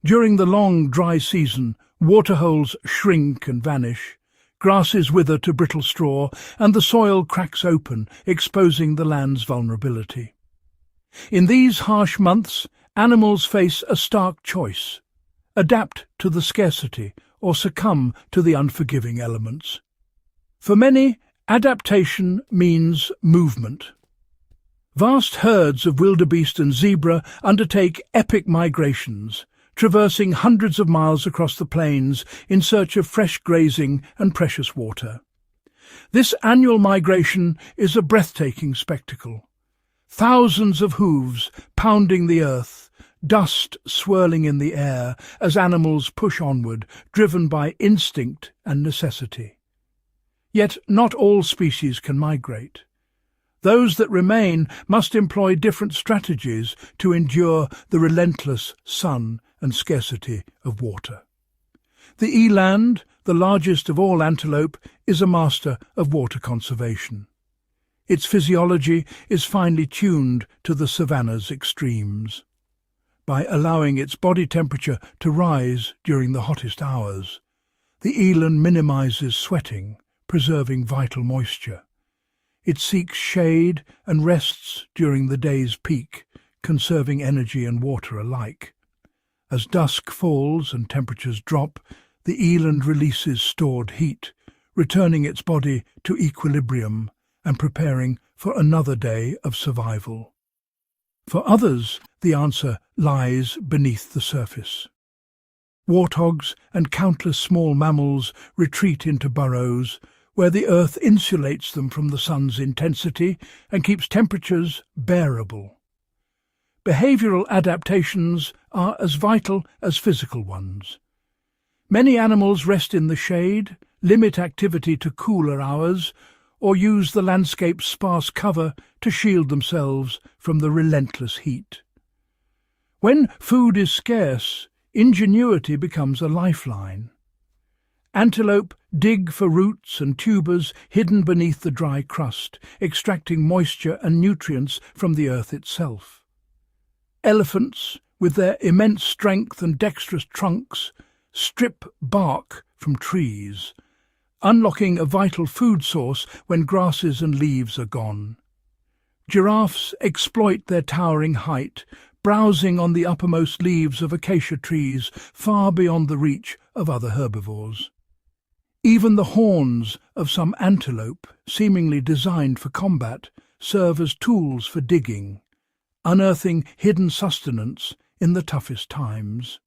During the long, dry season, waterholes shrink and vanish, grasses wither to brittle straw, and the soil cracks open, exposing the land's vulnerability. In these harsh months, animals face a stark choice: adapt to the scarcity or succumb to the unforgiving elements. For many, adaptation means movement. Vast herds of wildebeest and zebra undertake epic migrations, traversing hundreds of miles across the plains in search of fresh grazing and precious water. This annual migration is a breathtaking spectacle. Thousands of hooves pounding the earth, dust swirling in the air as animals push onward, driven by instinct and necessity. Yet not all species can migrate. Those that remain must employ different strategies to endure the relentless sun and scarcity of water. The eland, the largest of all antelope, is a master of water conservation. Its physiology is finely tuned to the savanna's extremes. By allowing its body temperature to rise during the hottest hours, the eland minimizes sweating, preserving vital moisture. It seeks shade and rests during the day's peak, conserving energy and water alike. As dusk falls and temperatures drop, the eland releases stored heat, returning its body to equilibrium and preparing for another day of survival. For others, the answer lies beneath the surface. Warthogs and countless small mammals retreat into burrows, where the earth insulates them from the sun's intensity and keeps temperatures bearable. Behavioral adaptations are as vital as physical ones. Many animals rest in the shade, limit activity to cooler hours, or use the landscape's sparse cover to shield themselves from the relentless heat. When food is scarce, ingenuity becomes a lifeline. Antelope dig for roots and tubers hidden beneath the dry crust, extracting moisture and nutrients from the earth itself. Elephants, with their immense strength and dexterous trunks, strip bark from trees, unlocking a vital food source when grasses and leaves are gone. Giraffes exploit their towering height, browsing on the uppermost leaves of acacia trees far beyond the reach of other herbivores. Even the horns of some antelope, seemingly designed for combat, serve as tools for digging, unearthing hidden sustenance in the toughest times.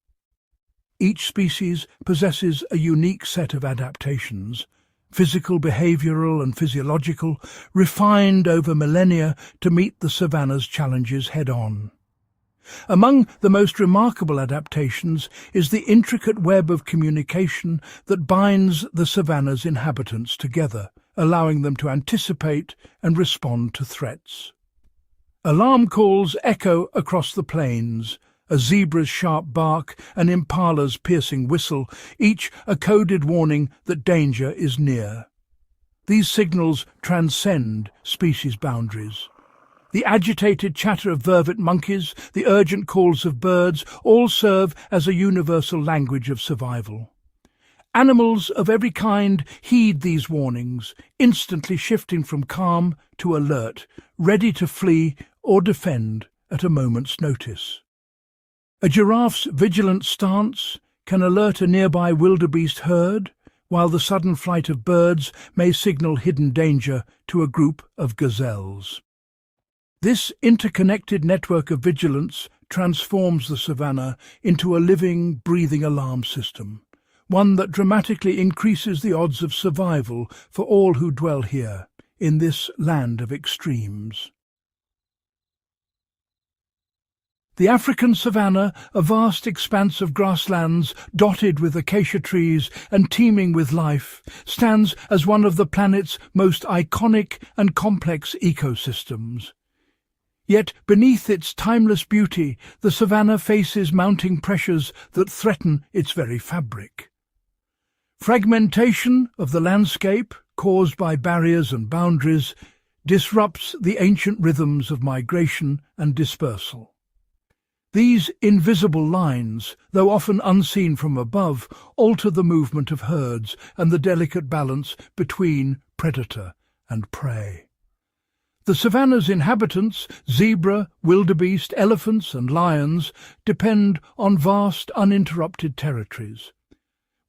Each species possesses a unique set of adaptations, physical, behavioral and physiological, refined over millennia to meet the savanna's challenges head-on. Among the most remarkable adaptations is the intricate web of communication that binds the savanna's inhabitants together, allowing them to anticipate and respond to threats. Alarm calls echo across the plains, a zebra's sharp bark, an impala's piercing whistle, each a coded warning that danger is near. These signals transcend species boundaries. The agitated chatter of vervet monkeys, the urgent calls of birds, all serve as a universal language of survival. Animals of every kind heed these warnings, instantly shifting from calm to alert, ready to flee or defend at a moment's notice. A giraffe's vigilant stance can alert a nearby wildebeest herd, while the sudden flight of birds may signal hidden danger to a group of gazelles. This interconnected network of vigilance transforms the savanna into a living, breathing alarm system, one that dramatically increases the odds of survival for all who dwell here, in this land of extremes. The African savanna, a vast expanse of grasslands dotted with acacia trees and teeming with life, stands as one of the planet's most iconic and complex ecosystems. Yet beneath its timeless beauty, the savanna faces mounting pressures that threaten its very fabric. Fragmentation of the landscape, caused by barriers and boundaries, disrupts the ancient rhythms of migration and dispersal. These invisible lines, though often unseen from above, alter the movement of herds and the delicate balance between predator and prey. The savanna's inhabitants, zebra, wildebeest, elephants and lions, depend on vast uninterrupted territories.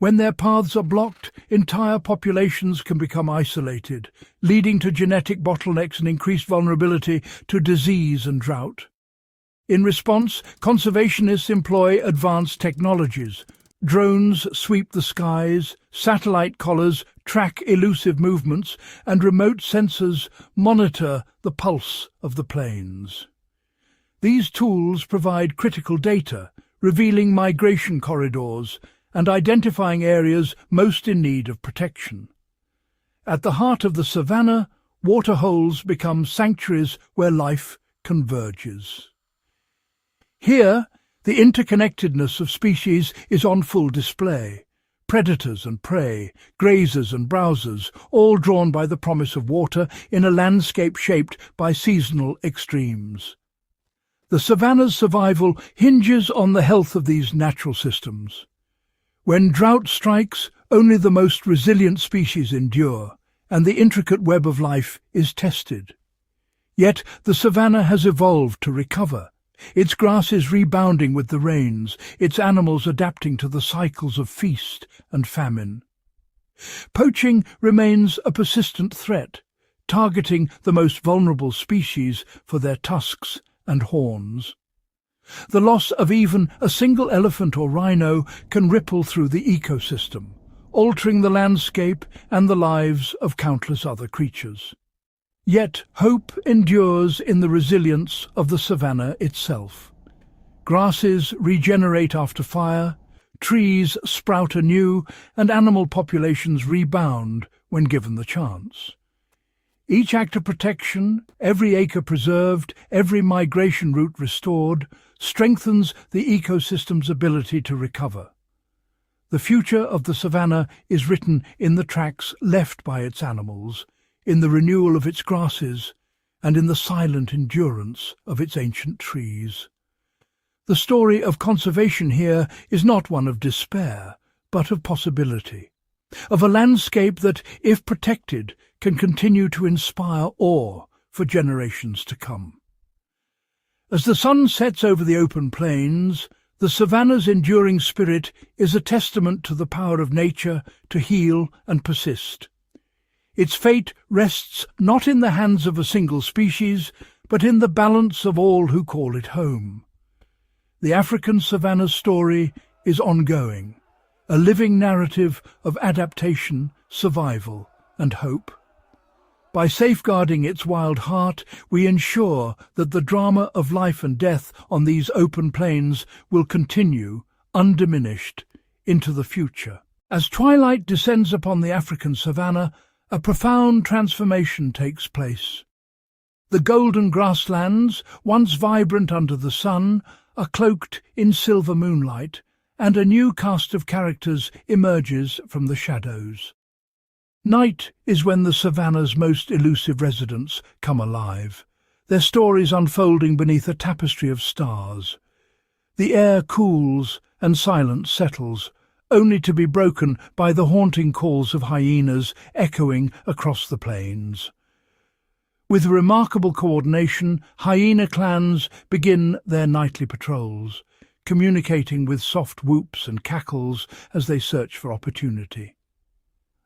When their paths are blocked, entire populations can become isolated, leading to genetic bottlenecks and increased vulnerability to disease and drought. In response, conservationists employ advanced technologies. Drones sweep the skies, satellite collars track elusive movements, and remote sensors monitor the pulse of the plains. These tools provide critical data, revealing migration corridors and identifying areas most in need of protection. At the heart of the savanna, waterholes become sanctuaries where life converges. Here, the interconnectedness of species is on full display. Predators and prey, grazers and browsers, all drawn by the promise of water in a landscape shaped by seasonal extremes. The savanna's survival hinges on the health of these natural systems. When drought strikes, only the most resilient species endure, and the intricate web of life is tested. Yet the savanna has evolved to recover, its grasses rebounding with the rains, its animals adapting to the cycles of feast and famine. Poaching remains a persistent threat, targeting the most vulnerable species for their tusks and horns. The loss of even a single elephant or rhino can ripple through the ecosystem, altering the landscape and the lives of countless other creatures. Yet hope endures in the resilience of the savanna itself. Grasses regenerate after fire, trees sprout anew, and animal populations rebound when given the chance. Each act of protection, every acre preserved, every migration route restored, strengthens the ecosystem's ability to recover. The future of the savanna is written in the tracks left by its animals, in the renewal of its grasses, and in the silent endurance of its ancient trees. The story of conservation here is not one of despair, but of possibility, of a landscape that, if protected, can continue to inspire awe for generations to come. As the sun sets over the open plains, the savanna's enduring spirit is a testament to the power of nature to heal and persist. Its fate rests not in the hands of a single species, but in the balance of all who call it home. The African savanna's story is ongoing, a living narrative of adaptation, survival, and hope. By safeguarding its wild heart, we ensure that the drama of life and death on these open plains will continue, undiminished, into the future. As twilight descends upon the African savanna, a profound transformation takes place. The golden grasslands, once vibrant under the sun, are cloaked in silver moonlight, and a new cast of characters emerges from the shadows. Night is when the savanna's most elusive residents come alive, their stories unfolding beneath a tapestry of stars. The air cools and silence settles, only to be broken by the haunting calls of hyenas echoing across the plains. With remarkable coordination, hyena clans begin their nightly patrols, communicating with soft whoops and cackles as they search for opportunity.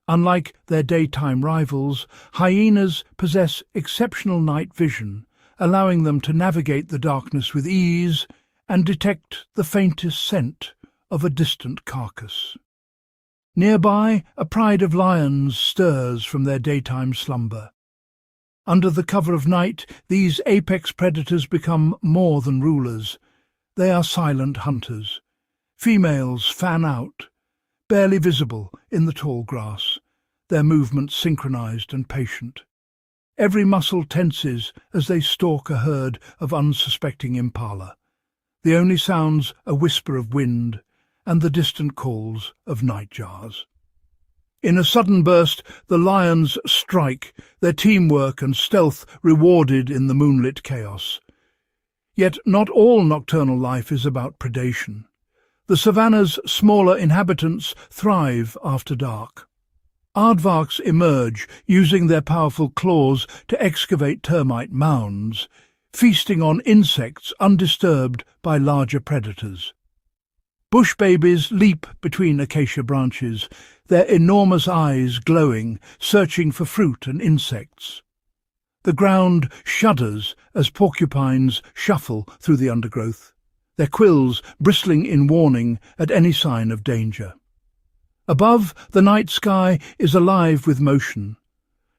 Unlike their daytime rivals, hyenas possess exceptional night vision, allowing them to navigate the darkness with ease and detect the faintest scent of a distant carcass. Nearby, a pride of lions stirs from their daytime slumber. Under the cover of night, these apex predators become more than rulers. They are silent hunters. Females fan out, barely visible in the tall grass, their movements synchronized and patient. Every muscle tenses as they stalk a herd of unsuspecting impala. The only sounds a whisper of wind and the distant calls of nightjars. In a sudden burst, the lions strike, their teamwork and stealth rewarded in the moonlit chaos. Yet not all nocturnal life is about predation. The savanna's smaller inhabitants thrive after dark. Aardvarks emerge, using their powerful claws to excavate termite mounds, feasting on insects undisturbed by larger predators. Bush babies leap between acacia branches, their enormous eyes glowing, searching for fruit and insects. The ground shudders as porcupines shuffle through the undergrowth, their quills bristling in warning at any sign of danger. Above, the night sky is alive with motion.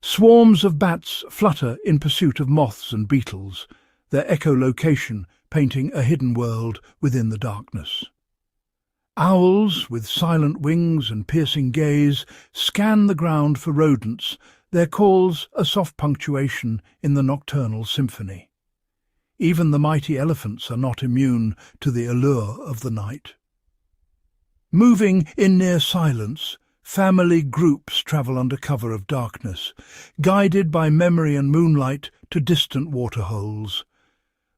Swarms of bats flutter in pursuit of moths and beetles, their echolocation painting a hidden world within the darkness. Owls, with silent wings and piercing gaze, scan the ground for rodents, their calls a soft punctuation in the nocturnal symphony. Even the mighty elephants are not immune to the allure of the night. Moving in near silence, family groups travel under cover of darkness, guided by memory and moonlight to distant waterholes.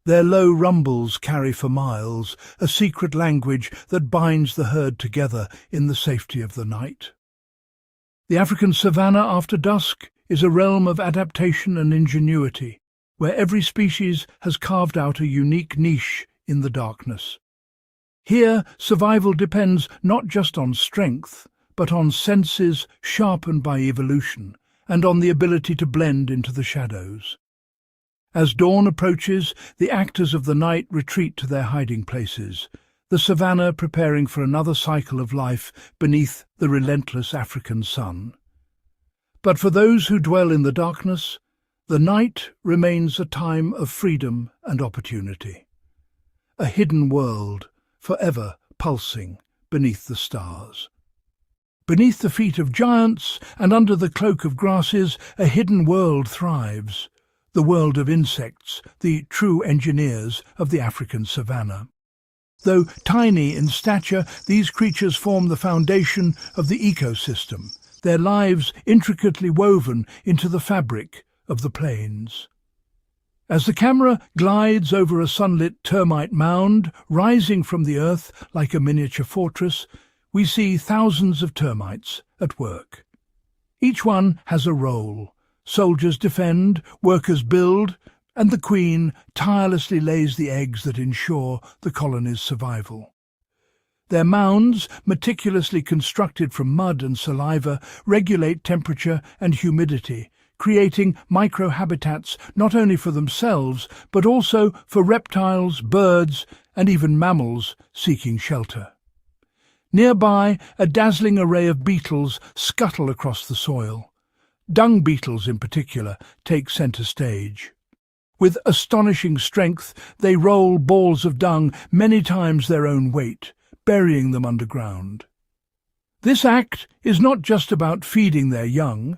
Their low rumbles carry for miles a secret language that binds the herd together in the safety of the night. The African savanna after dusk is a realm of adaptation and ingenuity, where every species has carved out a unique niche in the darkness. Here, survival depends not just on strength, but on senses sharpened by evolution, and on the ability to blend into the shadows. As dawn approaches, the actors of the night retreat to their hiding places, the savanna preparing for another cycle of life beneath the relentless African sun. But for those who dwell in the darkness, the night remains a time of freedom and opportunity. A hidden world, forever pulsing beneath the stars. Beneath the feet of giants and under the cloak of grasses, a hidden world thrives. The world of insects, the true engineers of the African savanna. Though tiny in stature, these creatures form the foundation of the ecosystem, their lives intricately woven into the fabric of the plains. As the camera glides over a sunlit termite mound, rising from the earth like a miniature fortress, we see thousands of termites at work. Each one has a role. Soldiers defend, workers build, and the queen tirelessly lays the eggs that ensure the colony's survival. Their mounds, meticulously constructed from mud and saliva, regulate temperature and humidity, creating microhabitats not only for themselves, but also for reptiles, birds, and even mammals seeking shelter. Nearby, a dazzling array of beetles scuttle across the soil. Dung beetles, in particular, take centre stage. With astonishing strength, they roll balls of dung many times their own weight, burying them underground. This act is not just about feeding their young.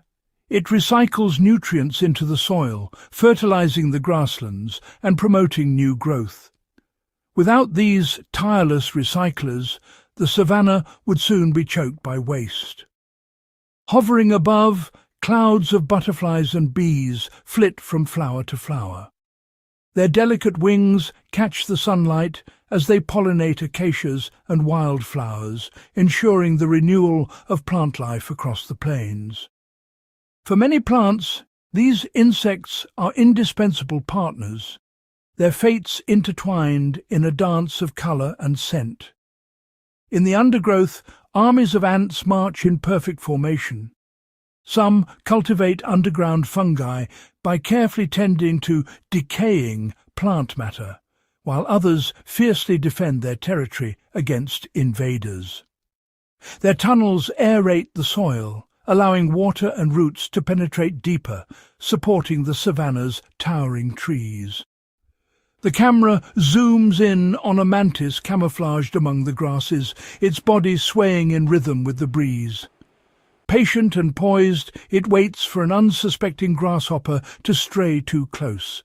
It recycles nutrients into the soil, fertilizing the grasslands and promoting new growth. Without these tireless recyclers, the savanna would soon be choked by waste. Hovering above, clouds of butterflies and bees flit from flower to flower. Their delicate wings catch the sunlight as they pollinate acacias and wildflowers, ensuring the renewal of plant life across the plains. For many plants, these insects are indispensable partners, their fates intertwined in a dance of colour and scent. In the undergrowth, armies of ants march in perfect formation. Some cultivate underground fungi by carefully tending to decaying plant matter, while others fiercely defend their territory against invaders. Their tunnels aerate the soil, allowing water and roots to penetrate deeper, supporting the savanna's towering trees. The camera zooms in on a mantis camouflaged among the grasses, its body swaying in rhythm with the breeze. Patient and poised, it waits for an unsuspecting grasshopper to stray too close.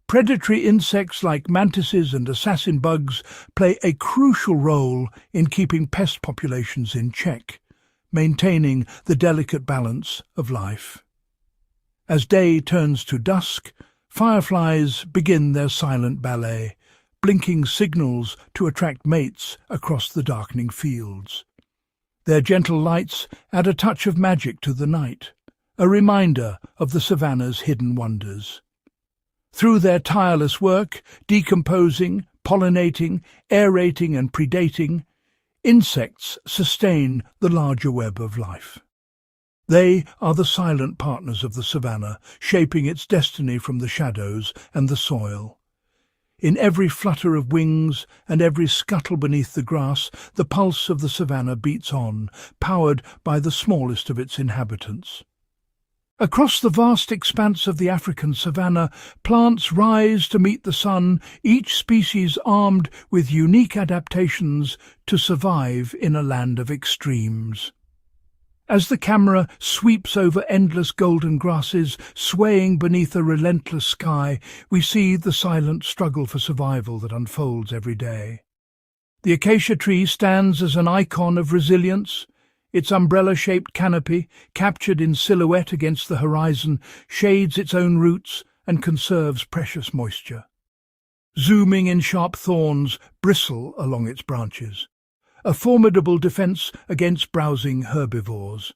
Predatory insects like mantises and assassin bugs play a crucial role in keeping pest populations in check, maintaining the delicate balance of life. As day turns to dusk, fireflies begin their silent ballet, blinking signals to attract mates across the darkening fields. Their gentle lights add a touch of magic to the night, a reminder of the savanna's hidden wonders. Through their tireless work, decomposing, pollinating, aerating and predating, Insects sustain the larger web of life. They are the silent partners of the savanna, shaping its destiny from the shadows and the soil. In every flutter of wings and every scuttle beneath the grass, the pulse of the savanna beats on, powered by the smallest of its inhabitants. Across the vast expanse of the African savanna, plants rise to meet the sun, each species armed with unique adaptations to survive in a land of extremes. As the camera sweeps over endless golden grasses, swaying beneath a relentless sky, we see the silent struggle for survival that unfolds every day. The acacia tree stands as an icon of resilience. Its umbrella-shaped canopy, captured in silhouette against the horizon, shades its own roots and conserves precious moisture. Zooming in sharp thorns bristle along its branches, a formidable defence against browsing herbivores.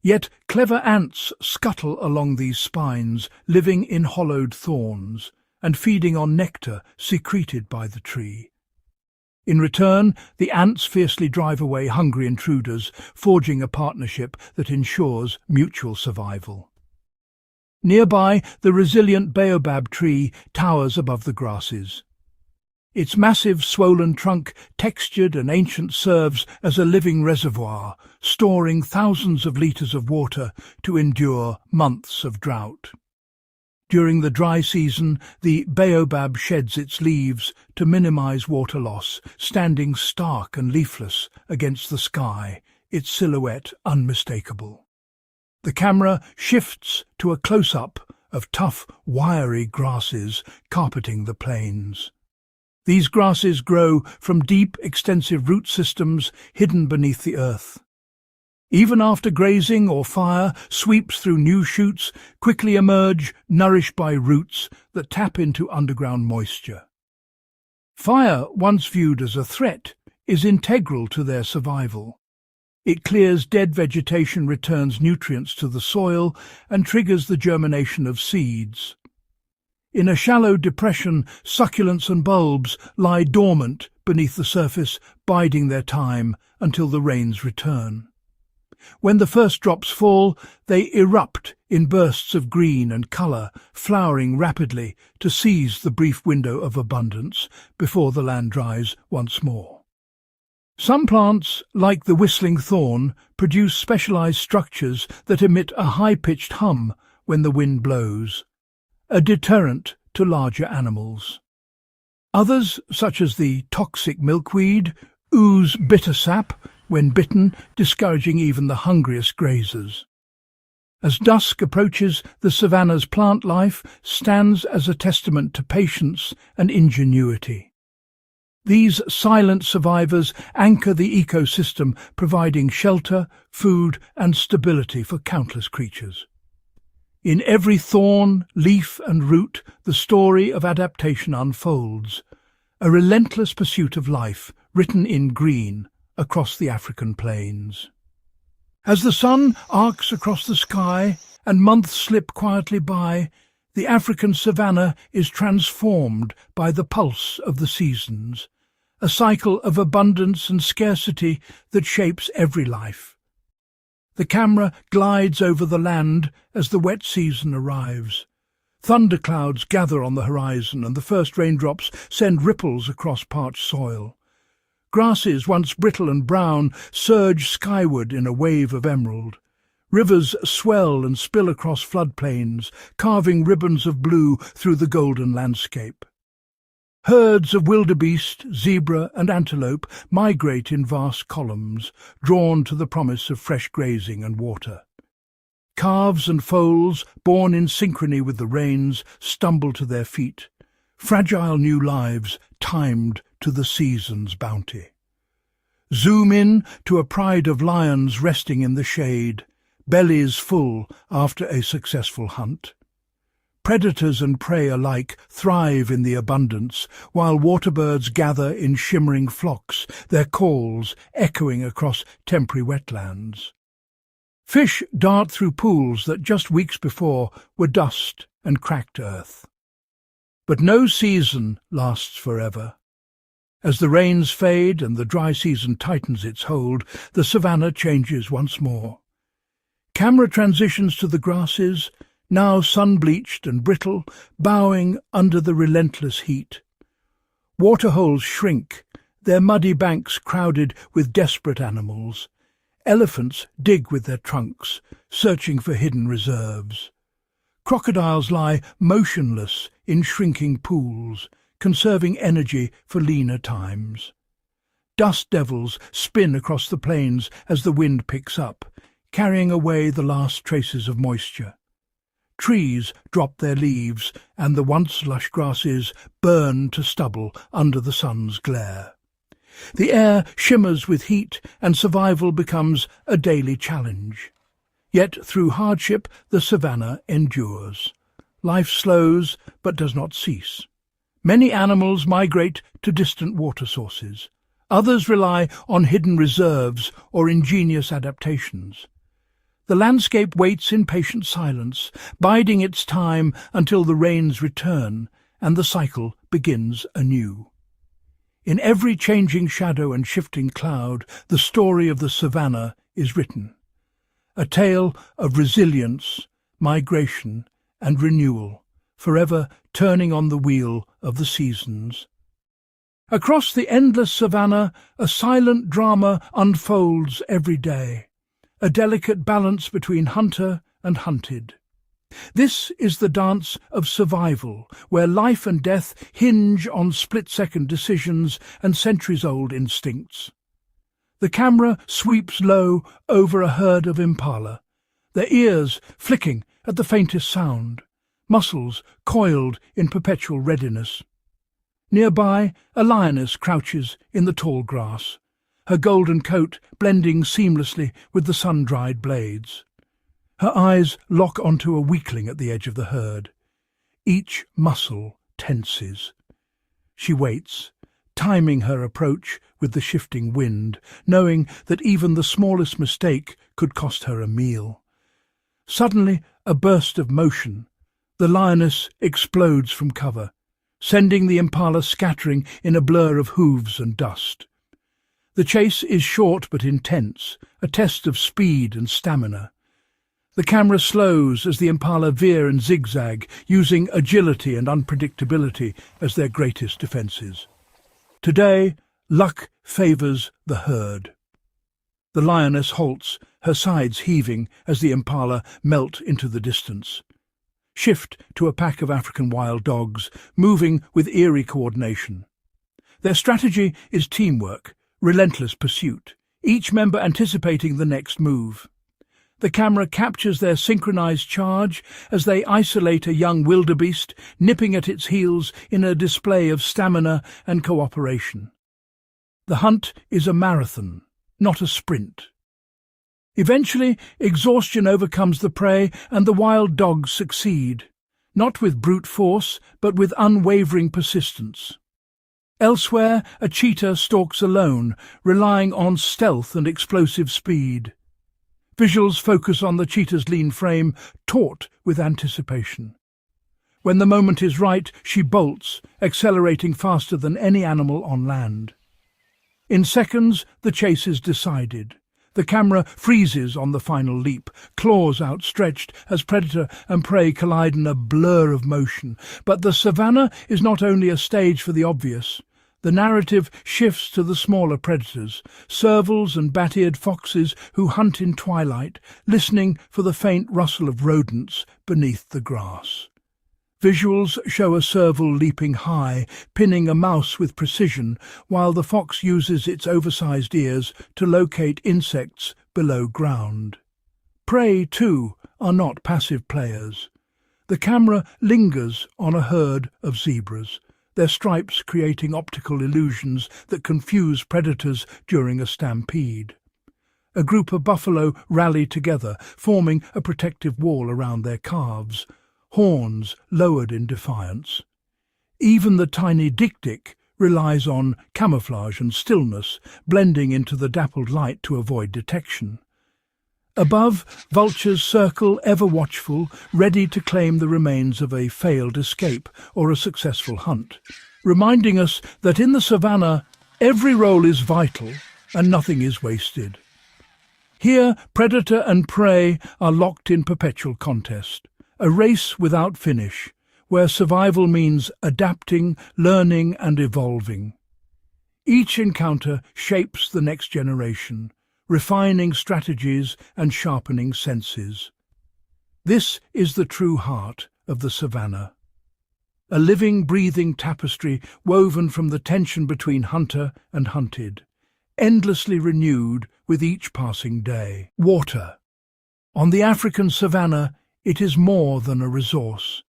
Yet clever ants scuttle along these spines, living in hollowed thorns, and feeding on nectar secreted by the tree. In return, the ants fiercely drive away hungry intruders, forging a partnership that ensures mutual survival. Nearby, the resilient baobab tree towers above the grasses. Its massive, swollen trunk, textured and ancient, serves as a living reservoir, storing thousands of litres of water to endure months of drought. During the dry season, the baobab sheds its leaves to minimize water loss, standing stark and leafless against the sky, its silhouette unmistakable. The camera shifts to a close-up of tough, wiry grasses carpeting the plains. These grasses grow from deep, extensive root systems hidden beneath the earth. Even after grazing or fire sweeps through new shoots, quickly emerge, nourished by roots that tap into underground moisture. Fire, once viewed as a threat, is integral to their survival. It clears dead vegetation, returns nutrients to the soil, and triggers the germination of seeds. In a shallow depression, succulents and bulbs lie dormant beneath the surface, biding their time until the rains return. When the first drops fall, they erupt in bursts of green and colour, flowering rapidly to seize the brief window of abundance before the land dries once more. Some plants, like the whistling thorn, produce specialised structures that emit a high-pitched hum when the wind blows, a deterrent to larger animals. Others, such as the toxic milkweed, ooze bitter sap when bitten, discouraging even the hungriest grazers. As dusk approaches, the savanna's plant life stands as a testament to patience and ingenuity. These silent survivors anchor the ecosystem, providing shelter, food and stability for countless creatures. In every thorn, leaf and root, the story of adaptation unfolds, a relentless pursuit of life written in green across the African plains. As the sun arcs across the sky and months slip quietly by, the African savanna is transformed by the pulse of the seasons, a cycle of abundance and scarcity that shapes every life. The camera glides over the land as the wet season arrives. Thunderclouds gather on the horizon, and the first raindrops send ripples across parched soil. Grasses, once brittle and brown, surge skyward in a wave of emerald. Rivers swell and spill across floodplains, carving ribbons of blue through the golden landscape. Herds of wildebeest, zebra and antelope migrate in vast columns, drawn to the promise of fresh grazing and water. Calves and foals, born in synchrony with the rains, stumble to their feet, fragile new lives timed to the season's bounty. Zoom in to a pride of lions resting in the shade, bellies full after a successful hunt. Predators and prey alike thrive in the abundance, while waterbirds gather in shimmering flocks, their calls echoing across temporary wetlands. Fish dart through pools that just weeks before were dust and cracked earth. But no season lasts forever. As the rains fade and the dry season tightens its hold, the savanna changes once more. Camera transitions to the grasses, now sun-bleached and brittle, bowing under the relentless heat. Waterholes shrink, their muddy banks crowded with desperate animals. Elephants dig with their trunks, searching for hidden reserves. Crocodiles lie motionless in shrinking pools, conserving energy for leaner times. Dust devils spin across the plains as the wind picks up, carrying away the last traces of moisture. Trees drop their leaves, and the once lush grasses burn to stubble under the sun's glare. The air shimmers with heat, and survival becomes a daily challenge. Yet through hardship the savanna endures. Life slows, but does not cease. Many animals migrate to distant water sources. Others rely on hidden reserves or ingenious adaptations. The landscape waits in patient silence, biding its time until the rains return and the cycle begins anew. In every changing shadow and shifting cloud, the story of the savanna is written. A tale of resilience, migration, and renewal, forever turning on the wheel of the seasons. Across the endless savanna, a silent drama unfolds every day, a delicate balance between hunter and hunted. This is the dance of survival, where life and death hinge on split-second decisions and centuries-old instincts. The camera sweeps low over a herd of impala, their ears flicking at the faintest sound, muscles coiled in perpetual readiness. Nearby, a lioness crouches in the tall grass, her golden coat blending seamlessly with the sun-dried blades. Her eyes lock onto a weakling at the edge of the herd. Each muscle tenses. She waits, timing her approach with the shifting wind, knowing that even the smallest mistake could cost her a meal. Suddenly, a burst of motion. The lioness explodes from cover, sending the impala scattering in a blur of hooves and dust. The chase is short but intense, a test of speed and stamina. The camera slows as the impala veer and zigzag, using agility and unpredictability as their greatest defences. Today, luck favours the herd. The lioness halts, her sides heaving as the impala melt into the distance. Shift to a pack of African wild dogs, moving with eerie coordination. Their strategy is teamwork, relentless pursuit, each member anticipating the next move. The camera captures their synchronized charge as they isolate a young wildebeest, nipping at its heels in a display of stamina and cooperation. The hunt is a marathon, not a sprint. Eventually, exhaustion overcomes the prey and the wild dogs succeed, not with brute force, but with unwavering persistence. Elsewhere, a cheetah stalks alone, relying on stealth and explosive speed. Visuals focus on the cheetah's lean frame, taut with anticipation. When the moment is right, she bolts, accelerating faster than any animal on land. In seconds, the chase is decided. The camera freezes on the final leap, claws outstretched as predator and prey collide in a blur of motion. But the savanna is not only a stage for the obvious. The narrative shifts to the smaller predators, servals and bat-eared foxes who hunt in twilight, listening for the faint rustle of rodents beneath the grass. Visuals show a serval leaping high, pinning a mouse with precision, while the fox uses its oversized ears to locate insects below ground. Prey, too, are not passive players. The camera lingers on a herd of zebras, their stripes creating optical illusions that confuse predators during a stampede. A group of buffalo rally together, forming a protective wall around their calves, horns lowered in defiance. Even the tiny dik-dik relies on camouflage and stillness, blending into the dappled light to avoid detection. Above, vultures circle, ever watchful, ready to claim the remains of a failed escape or a successful hunt, reminding us that in the savanna Every role is vital, and nothing is wasted. Here, predator and prey are locked in perpetual contest, a race without finish, where survival means adapting, learning and evolving. Each encounter shapes the next generation, refining strategies and sharpening senses. This is the true heart of the savannah. A living, breathing tapestry woven from the tension between hunter and hunted, endlessly renewed with each passing day. Water. On the African savannah, it is more than a resource.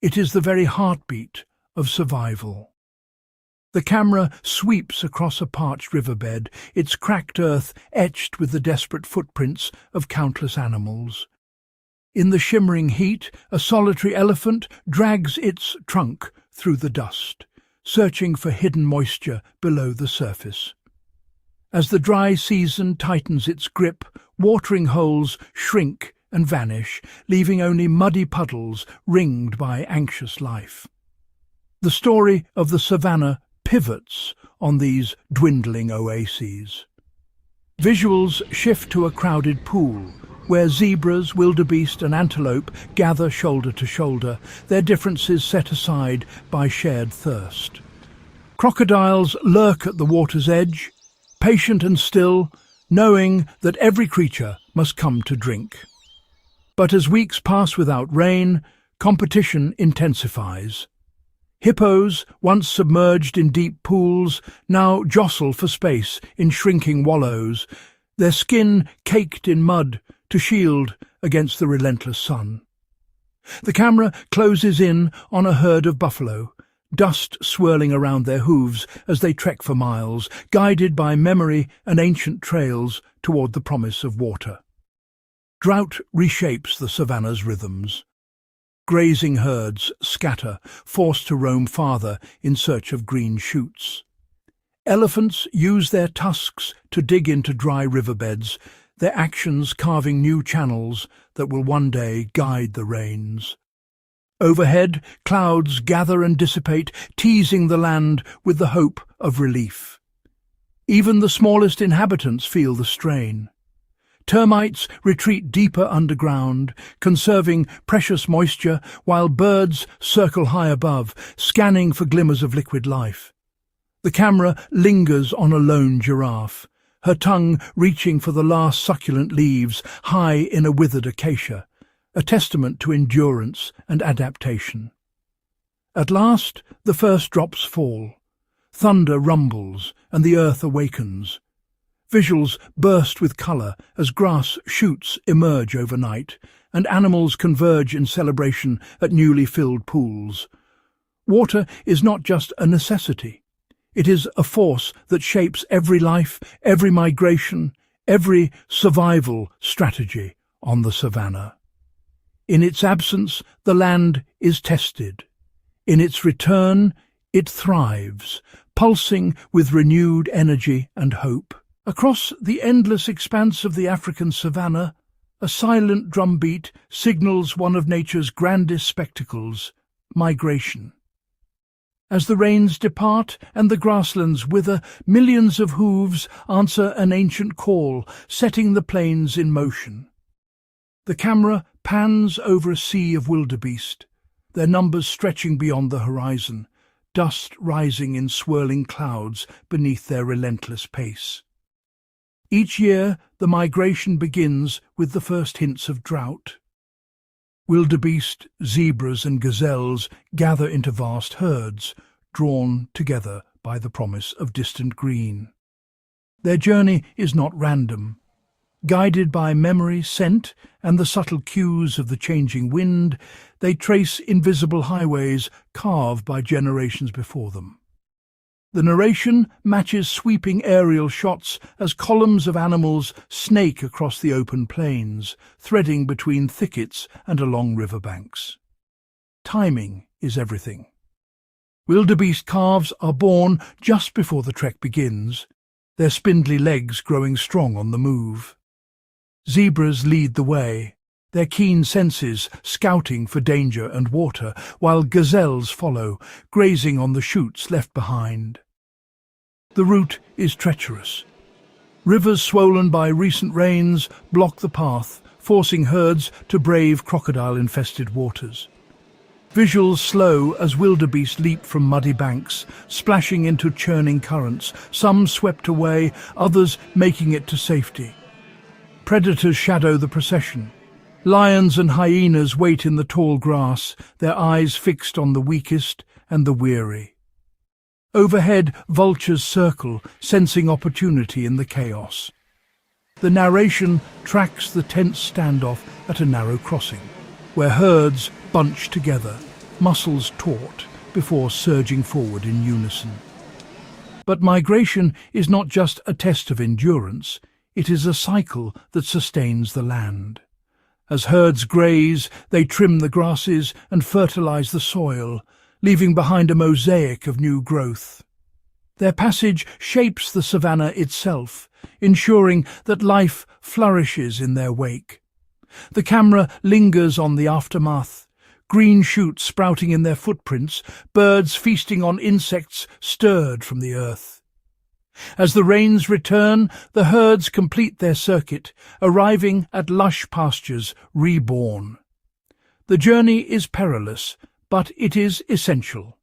It is the very heartbeat of survival. The camera sweeps across a parched riverbed, its cracked earth etched with the desperate footprints of countless animals. In the shimmering heat, a solitary elephant drags its trunk through the dust, searching for hidden moisture below the surface. As the dry season tightens its grip, watering holes shrink and vanish, leaving only muddy puddles ringed by anxious life. The story of the savannah pivots on these dwindling oases. Visuals shift to a crowded pool, where zebras, wildebeest and antelope gather shoulder to shoulder, their differences set aside by shared thirst. Crocodiles lurk at the water's edge, patient and still, knowing that every creature must come to drink. But as weeks pass without rain, competition intensifies. Hippos, once submerged in deep pools, now jostle for space in shrinking wallows, their skin caked in mud to shield against the relentless sun. The camera closes in on a herd of buffalo, dust swirling around their hooves as they trek for miles, guided by memory and ancient trails toward the promise of water. Drought reshapes the savannah's rhythms. Grazing herds scatter, forced to roam farther in search of green shoots. Elephants use their tusks to dig into dry riverbeds, their actions carving new channels that will one day guide the rains. Overhead, clouds gather and dissipate, teasing the land with the hope of relief. Even the smallest inhabitants feel the strain. Termites retreat deeper underground, conserving precious moisture, while birds circle high above, scanning for glimmers of liquid life. The camera lingers on a lone giraffe, her tongue reaching for the last succulent leaves high in a withered acacia, a testament to endurance and adaptation. At last, the first drops fall. Thunder rumbles, and the earth awakens. Visuals burst with colour as grass shoots emerge overnight, and animals converge in celebration at newly filled pools. Water is not just a necessity. It is a force that shapes every life, every migration, every survival strategy on the savannah. In its absence, the land is tested. In its return, it thrives, pulsing with renewed energy and hope. Across the endless expanse of the African savannah, a silent drumbeat signals one of nature's grandest spectacles, migration. As the rains depart and the grasslands wither, millions of hooves answer an ancient call, setting the plains in motion. The camera pans over a sea of wildebeest, their numbers stretching beyond the horizon, dust rising in swirling clouds beneath their relentless pace. Each year, the migration begins with the first hints of drought. Wildebeest, zebras and gazelles gather into vast herds, drawn together by the promise of distant green. Their journey is not random. Guided by memory, scent, and the subtle cues of the changing wind, they trace invisible highways carved by generations before them. The narration matches sweeping aerial shots as columns of animals snake across the open plains, threading between thickets and along riverbanks. Timing is everything. Wildebeest calves are born just before the trek begins, their spindly legs growing strong on the move. Zebras lead the way, their keen senses scouting for danger and water, while gazelles follow, grazing on the shoots left behind. The route is treacherous. Rivers swollen by recent rains block the path, forcing herds to brave crocodile-infested waters. Visuals slow as wildebeest leap from muddy banks, splashing into churning currents, some swept away, others making it to safety. Predators shadow the procession. Lions and hyenas wait in the tall grass, their eyes fixed on the weakest and the weary. Overhead, vultures circle, sensing opportunity in the chaos. The narration tracks the tense standoff at a narrow crossing, where herds bunch together, muscles taut, before surging forward in unison. But migration is not just a test of endurance, it is a cycle that sustains the land. As herds graze, they trim the grasses and fertilize the soil, leaving behind a mosaic of new growth. Their passage shapes the savanna itself, ensuring that life flourishes in their wake. The camera lingers on the aftermath, green shoots sprouting in their footprints, birds feasting on insects stirred from the earth. As the rains return, the herds complete their circuit, arriving at lush pastures reborn. The journey is perilous, but it is essential,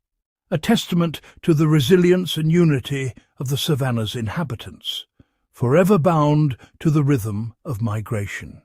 a testament to the resilience and unity of the savanna's inhabitants, forever bound to the rhythm of migration.